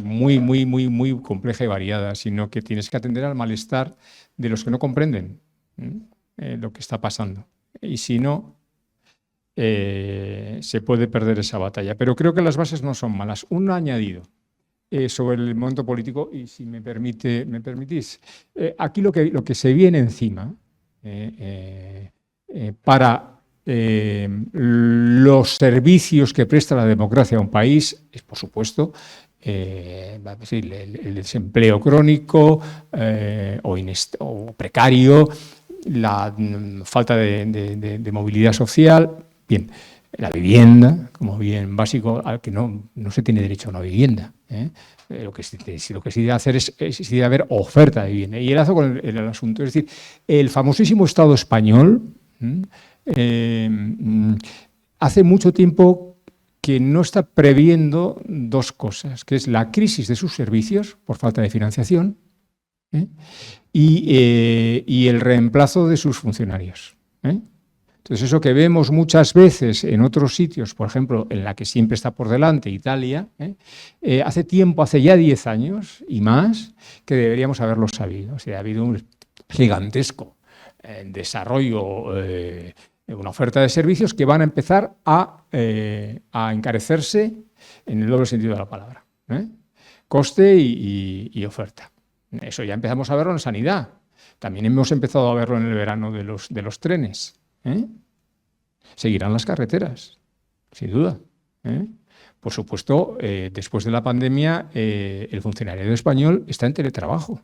muy compleja y variada, sino que tienes que atender al malestar de los que no comprenden lo que está pasando. Y si no, se puede perder esa batalla. Pero creo que las bases no son malas. Un añadido sobre el momento político, y si me permitís, aquí lo que se viene encima para los servicios que presta la democracia a un país es, por supuesto, el desempleo crónico o precario, la falta de movilidad social, bien, la vivienda como bien básico al que no se tiene derecho a una vivienda. Lo que sí debe hacer es debe haber oferta de vivienda. Y enlazo con el asunto, es decir, el famosísimo Estado español hace mucho tiempo que no está previendo dos cosas, que es la crisis de sus servicios por falta de financiación y el reemplazo de sus funcionarios. Entonces, eso que vemos muchas veces en otros sitios, por ejemplo, en la que siempre está por delante, Italia, hace tiempo, hace ya 10 años y más, que deberíamos haberlo sabido. O sea, ha habido un gigantesco desarrollo, una oferta de servicios que van a empezar a encarecerse en el doble sentido de la palabra. Coste y oferta. Eso ya empezamos a verlo en sanidad. También hemos empezado a verlo en el verano de los trenes. Seguirán las carreteras, sin duda. Por supuesto, después de la pandemia, el funcionariado español está en teletrabajo.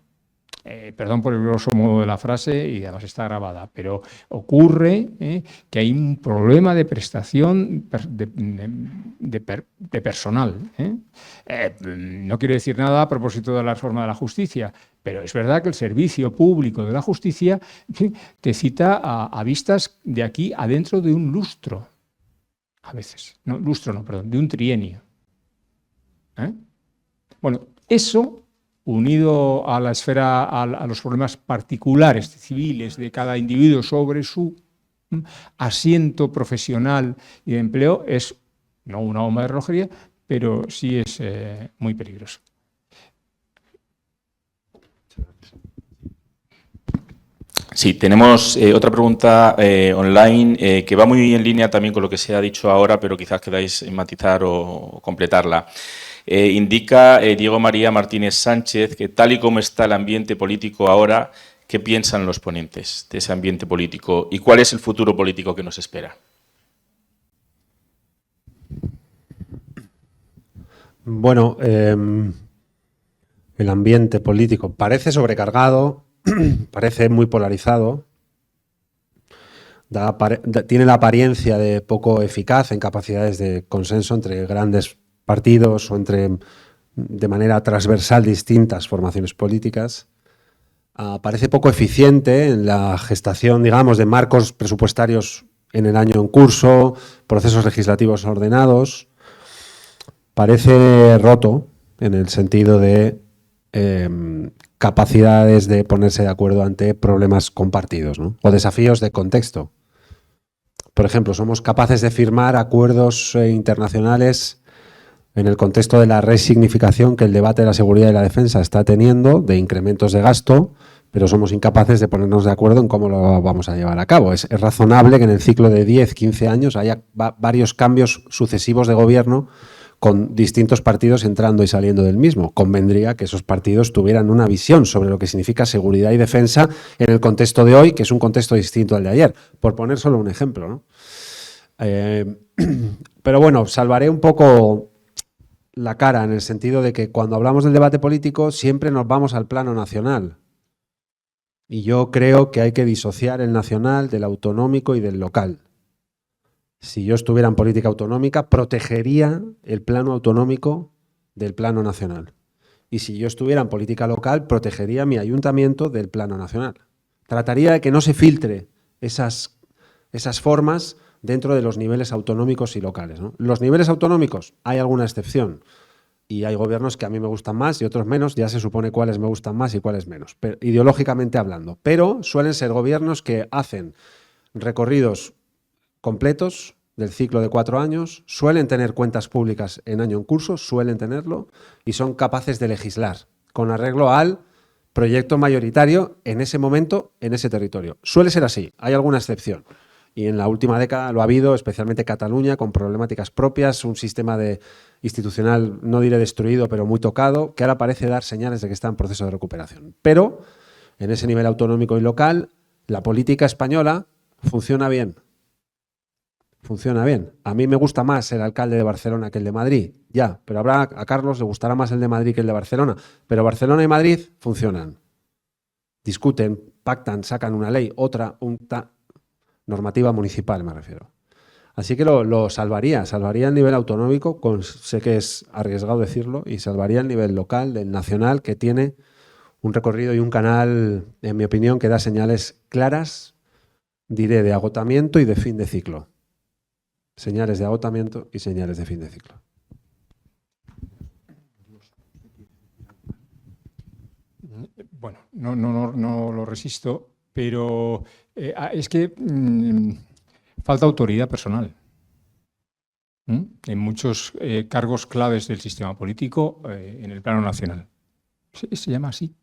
Perdón por el grosso modo de la frase y además está grabada, pero ocurre que hay un problema de prestación de personal. No quiero decir nada a propósito de la reforma de la justicia, pero es verdad que el servicio público de la justicia te cita a vistas de aquí a dentro de un lustro, a veces. No, lustro no, perdón, de un trienio. Bueno, eso unido a la esfera, a los problemas particulares, civiles de cada individuo sobre su asiento profesional y de empleo, es no una bomba de relojería, pero sí es muy peligroso. Sí, tenemos otra pregunta online que va muy en línea también con lo que se ha dicho ahora, pero quizás queráis matizar o completarla. Indica Diego María Martínez Sánchez que tal y como está el ambiente político ahora, ¿qué piensan los ponentes de ese ambiente político y cuál es el futuro político que nos espera? Bueno, el ambiente político parece sobrecargado, parece muy polarizado, tiene la apariencia de poco eficaz en capacidades de consenso entre grandes partidos o de manera transversal distintas formaciones políticas. Parece poco eficiente en la gestación, digamos, de marcos presupuestarios en el año en curso, procesos legislativos ordenados. Parece roto en el sentido de capacidades de ponerse de acuerdo ante problemas compartidos, ¿no? O desafíos de contexto. Por ejemplo, somos capaces de firmar acuerdos internacionales en el contexto de la resignificación que el debate de la seguridad y la defensa está teniendo, de incrementos de gasto, pero somos incapaces de ponernos de acuerdo en cómo lo vamos a llevar a cabo. Es razonable que en el ciclo de 10, 15 años haya varios cambios sucesivos de gobierno con distintos partidos entrando y saliendo del mismo. Convendría que esos partidos tuvieran una visión sobre lo que significa seguridad y defensa en el contexto de hoy, que es un contexto distinto al de ayer, por poner solo un ejemplo, ¿no? Pero bueno, salvaré un poco la cara en el sentido de que cuando hablamos del debate político siempre nos vamos al plano nacional. Y yo creo que hay que disociar el nacional del autonómico y del local. Si yo estuviera en política autonómica, protegería el plano autonómico del plano nacional. Y si yo estuviera en política local, protegería mi ayuntamiento del plano nacional. Trataría de que no se filtre esas formas dentro de los niveles autonómicos y locales, ¿no? Los niveles autonómicos, hay alguna excepción. Y hay gobiernos que a mí me gustan más y otros menos, ya se supone cuáles me gustan más y cuáles menos, pero, ideológicamente hablando. Pero suelen ser gobiernos que hacen recorridos completos del ciclo de 4 años, suelen tener cuentas públicas en año en curso, suelen tenerlo, y son capaces de legislar con arreglo al proyecto mayoritario en ese momento, en ese territorio. Suele ser así, hay alguna excepción. Y en la última década lo ha habido, especialmente Cataluña, con problemáticas propias, un sistema institucional, no diré destruido, pero muy tocado, que ahora parece dar señales de que está en proceso de recuperación. Pero en ese nivel autonómico y local, la política española funciona bien. Funciona bien. A mí me gusta más el alcalde de Barcelona que el de Madrid, ya, pero a Carlos le gustará más el de Madrid que el de Barcelona. Pero Barcelona y Madrid funcionan. Discuten, pactan, sacan una ley, otra, normativa municipal me refiero. Así que lo salvaría el nivel autonómico, sé que es arriesgado decirlo, y salvaría el nivel local, del nacional, que tiene un recorrido y un canal, en mi opinión, que da señales claras, diré, de agotamiento y de fin de ciclo. Señales de agotamiento y señales de fin de ciclo. Bueno, no lo resisto, pero es que falta autoridad personal. En muchos cargos claves del sistema político en el plano nacional. Se llama así.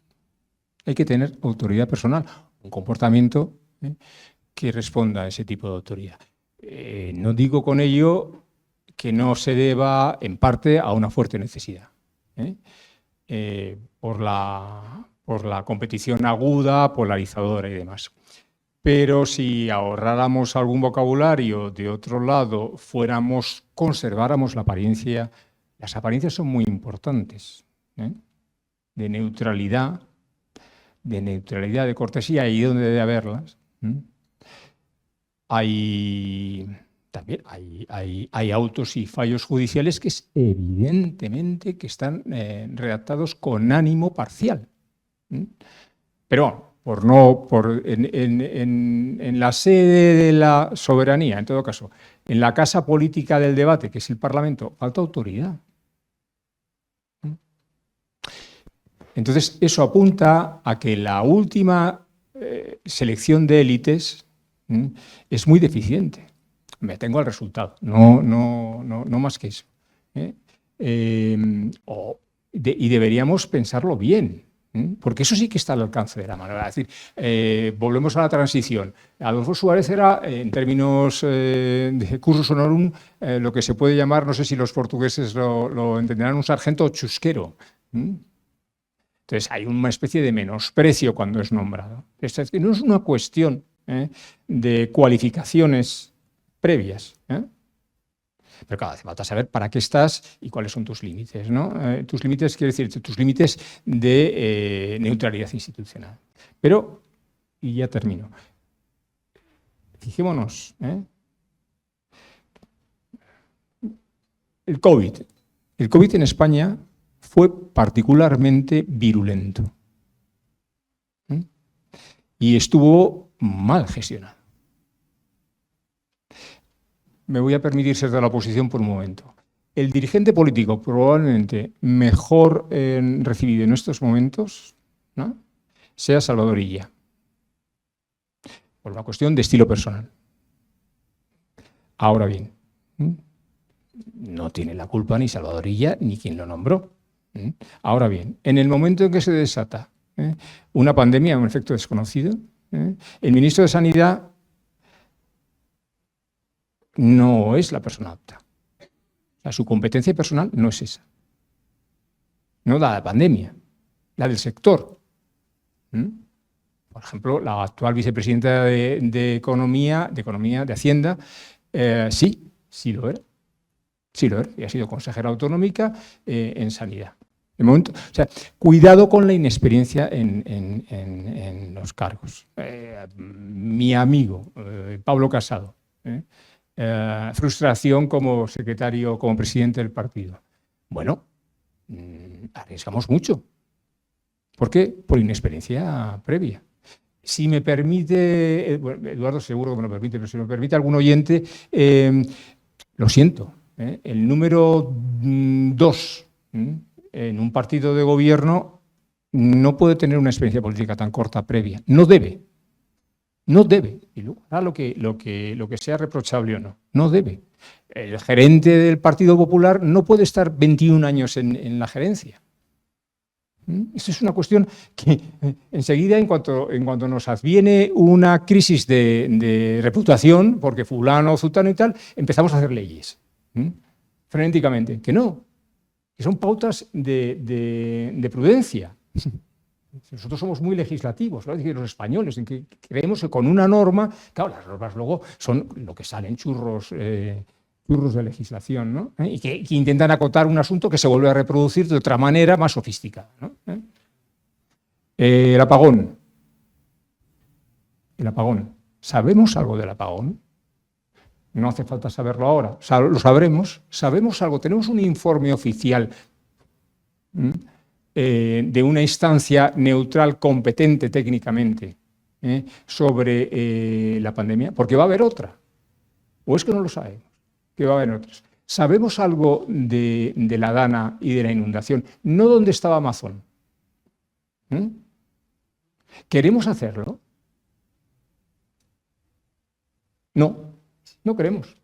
Hay que tener autoridad personal, un comportamiento que responda a ese tipo de autoridad. No digo con ello que no se deba, en parte, a una fuerte necesidad. Por la competición aguda, polarizadora y demás. Pero si ahorráramos algún vocabulario, de otro lado, conserváramos la apariencia, las apariencias son muy importantes, de neutralidad, de cortesía, ahí donde debe haberlas. También hay autos y fallos judiciales que es evidentemente que están redactados con ánimo parcial. Pero en la sede de la soberanía, en todo caso, en la casa política del debate, que es el Parlamento, falta autoridad. Entonces, eso apunta a que la última selección de élites es muy deficiente. Me tengo al resultado, no más que eso. Y deberíamos pensarlo bien, porque eso sí que está al alcance de la mano. Es decir, volvemos a la transición. Adolfo Suárez era, en términos de cursus honorum, lo que se puede llamar, no sé si los portugueses lo entenderán, un sargento chusquero. Entonces hay una especie de menosprecio cuando es nombrado. Es decir, no es una cuestión de cualificaciones previas. Pero claro, hace falta saber para qué estás y cuáles son tus límites, ¿no? Tus límites, quiere decir, tus límites de neutralidad institucional. Pero, y ya termino, fijémonos, el COVID. El COVID en España fue particularmente virulento y estuvo mal gestionado. Me voy a permitir ser de la oposición por un momento. El dirigente político probablemente mejor recibido en estos momentos, ¿no?, sea Salvador Illa, por una cuestión de estilo personal. Ahora bien, no tiene la culpa ni Salvador Illa ni quien lo nombró. Ahora bien, en el momento en que se desata una pandemia, un efecto desconocido, el ministro de Sanidad no es la persona apta. O sea, su competencia personal no es esa. No la de la pandemia, la del sector. Por ejemplo, la actual vicepresidenta de Economía, de Hacienda, sí lo era. Sí lo era. Y ha sido consejera autonómica en Sanidad. De momento, o sea, cuidado con la inexperiencia en los cargos. Mi amigo, Pablo Casado, frustración como secretario, como presidente del partido. Bueno, arriesgamos mucho. ¿Por qué? Por inexperiencia previa. Si me permite, Eduardo seguro que me lo permite, pero si me permite algún oyente, lo siento, el número 2 en un partido de gobierno no puede tener una experiencia política tan corta previa. No debe. No debe. Y luego hará lo que sea reprochable o no. No debe. El gerente del Partido Popular no puede estar 21 años en la gerencia. Esa es una cuestión que enseguida, en cuanto nos adviene una crisis de reputación, porque fulano, zutano y tal, empezamos a hacer leyes. Frenéticamente. Que no. Que son pautas de prudencia. Nosotros somos muy legislativos, ¿no? Es decir, los españoles, en que creemos que con una norma, claro, las normas luego son lo que salen churros de legislación, ¿no? Y que intentan acotar un asunto que se vuelve a reproducir de otra manera más sofisticada, ¿no? El apagón. El apagón. ¿Sabemos algo del apagón? No hace falta saberlo ahora. Lo sabremos. ¿Sabemos algo? Tenemos un informe oficial de una instancia neutral competente técnicamente sobre la pandemia, porque va a haber otra. ¿O es que no lo sabemos? Que va a haber otras. ¿Sabemos algo de la Dana y de la inundación? No dónde estaba Amazon. ¿Queremos hacerlo? No queremos.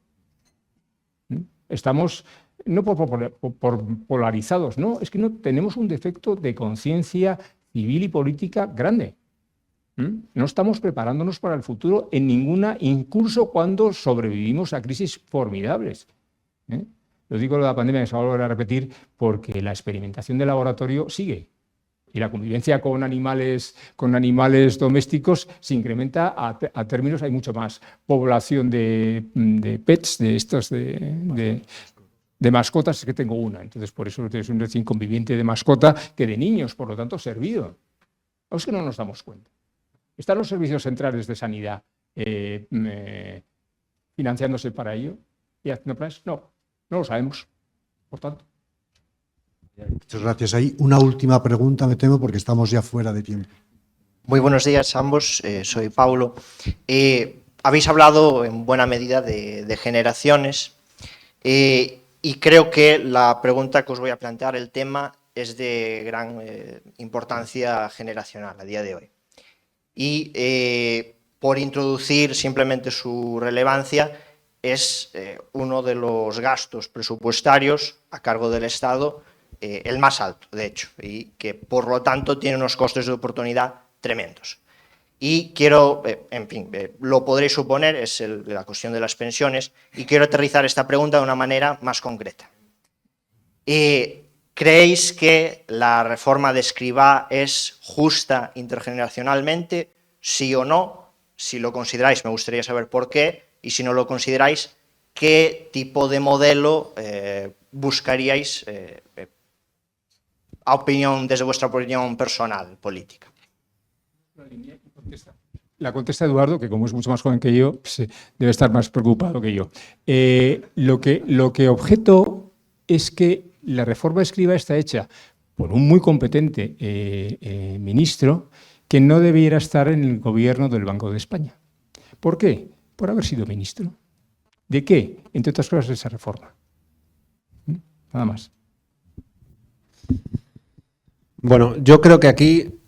Estamos no por polarizados, no, es que no tenemos un defecto de conciencia civil y política grande. No estamos preparándonos para el futuro en ninguna, incluso cuando sobrevivimos a crisis formidables. Lo digo de la pandemia, que se va a volver a repetir, porque la experimentación de laboratorio sigue. Y la convivencia con animales domésticos se incrementa a términos, hay mucho más población de pets, de estos de mascotas, es que tengo una. Entonces, por eso es un recién conviviente de mascota que de niños, por lo tanto, servido. ¿O es que no nos damos cuenta? ¿Están los servicios centrales de sanidad financiándose para ello y haciendo planes? No lo sabemos, por tanto. Muchas gracias. Hay una última pregunta, me temo, porque estamos ya fuera de tiempo. Muy buenos días a ambos, soy Paulo. Habéis hablado en buena medida de generaciones y creo que la pregunta que os voy a plantear, el tema, es de gran importancia generacional a día de hoy. Y por introducir simplemente su relevancia, es uno de los gastos presupuestarios a cargo del Estado el más alto, de hecho, y que por lo tanto tiene unos costes de oportunidad tremendos. Y quiero, en fin, lo podréis suponer, es la cuestión de las pensiones, y quiero aterrizar esta pregunta de una manera más concreta. ¿Creéis que la reforma de Escrivá es justa intergeneracionalmente? ¿Sí o no? Si lo consideráis, me gustaría saber por qué, y si no lo consideráis, ¿qué tipo de modelo buscaríais desde vuestra opinión personal, política? La contesta Eduardo, que como es mucho más joven que yo, pues, debe estar más preocupado que yo. Lo que objeto es que la reforma de Escrivá está hecha por un muy competente ministro que no debiera estar en el gobierno del Banco de España. ¿Por qué? Por haber sido ministro. ¿De qué? Entre otras cosas, de esa reforma. Nada más. Bueno, yo creo que aquí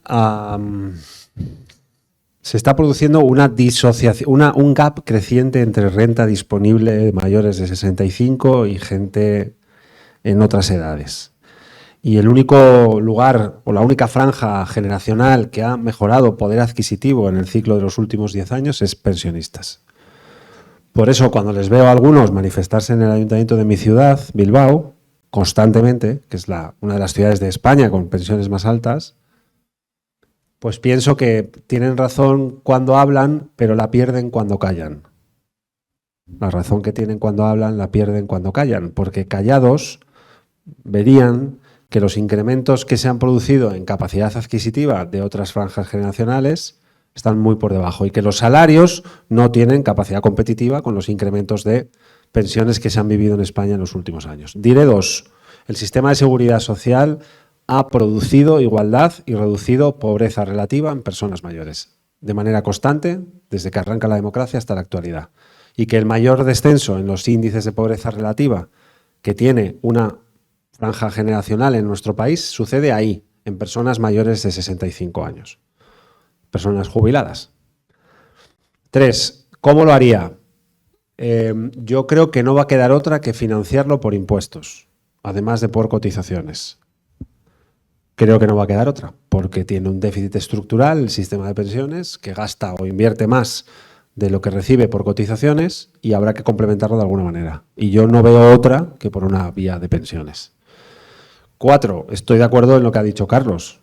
se está produciendo una disociación, un gap creciente entre renta disponible de mayores de 65 y gente en otras edades. Y el único lugar o la única franja generacional que ha mejorado poder adquisitivo en el ciclo de los últimos 10 años es pensionistas. Por eso, cuando les veo a algunos manifestarse en el ayuntamiento de mi ciudad, Bilbao, constantemente, que es una de las ciudades de España con pensiones más altas, pues pienso que tienen razón cuando hablan, pero la pierden cuando callan. La razón que tienen cuando hablan la pierden cuando callan, porque callados verían que los incrementos que se han producido en capacidad adquisitiva de otras franjas generacionales están muy por debajo y que los salarios no tienen capacidad competitiva con los incrementos de pensiones que se han vivido en España en los últimos años. Diré dos. El sistema de seguridad social ha producido igualdad y reducido pobreza relativa en personas mayores, de manera constante, desde que arranca la democracia hasta la actualidad. Y que el mayor descenso en los índices de pobreza relativa que tiene una franja generacional en nuestro país sucede ahí, en personas mayores de 65 años, personas jubiladas. 3. ¿Cómo lo haría? Yo creo que no va a quedar otra que financiarlo por impuestos, además de por cotizaciones. Creo que no va a quedar otra, porque tiene un déficit estructural el sistema de pensiones, que gasta o invierte más de lo que recibe por cotizaciones y habrá que complementarlo de alguna manera. Y yo no veo otra que por una vía de pensiones. 4. Estoy de acuerdo en lo que ha dicho Carlos.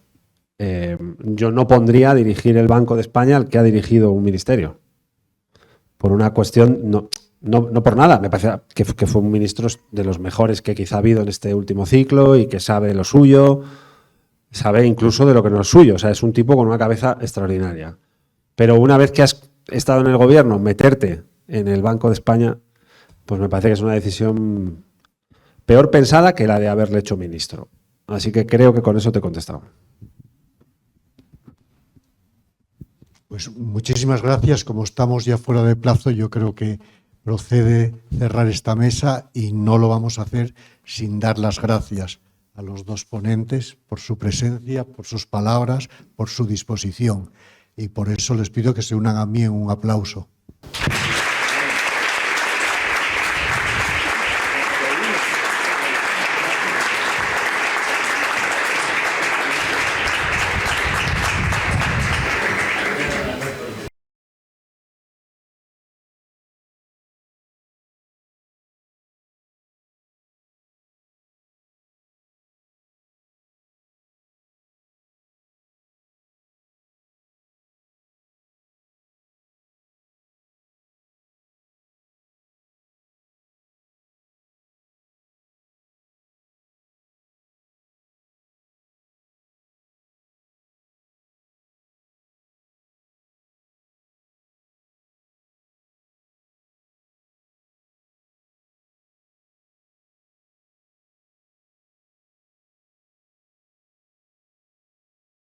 Yo no pondría a dirigir el Banco de España al que ha dirigido un ministerio. Por una cuestión, no por nada, me parece que fue un ministro de los mejores que quizá ha habido en este último ciclo y que sabe lo suyo, sabe incluso de lo que no es suyo. O sea, es un tipo con una cabeza extraordinaria. Pero una vez que has estado en el gobierno, meterte en el Banco de España, pues me parece que es una decisión peor pensada que la de haberle hecho ministro. Así que creo que con eso te he contestado. Pues muchísimas gracias. Como estamos ya fuera de plazo, yo creo que procede cerrar esta mesa y no lo vamos a hacer sin dar las gracias a los dos ponentes por su presencia, por sus palabras, por su disposición. Y por eso les pido que se unan a mí en un aplauso.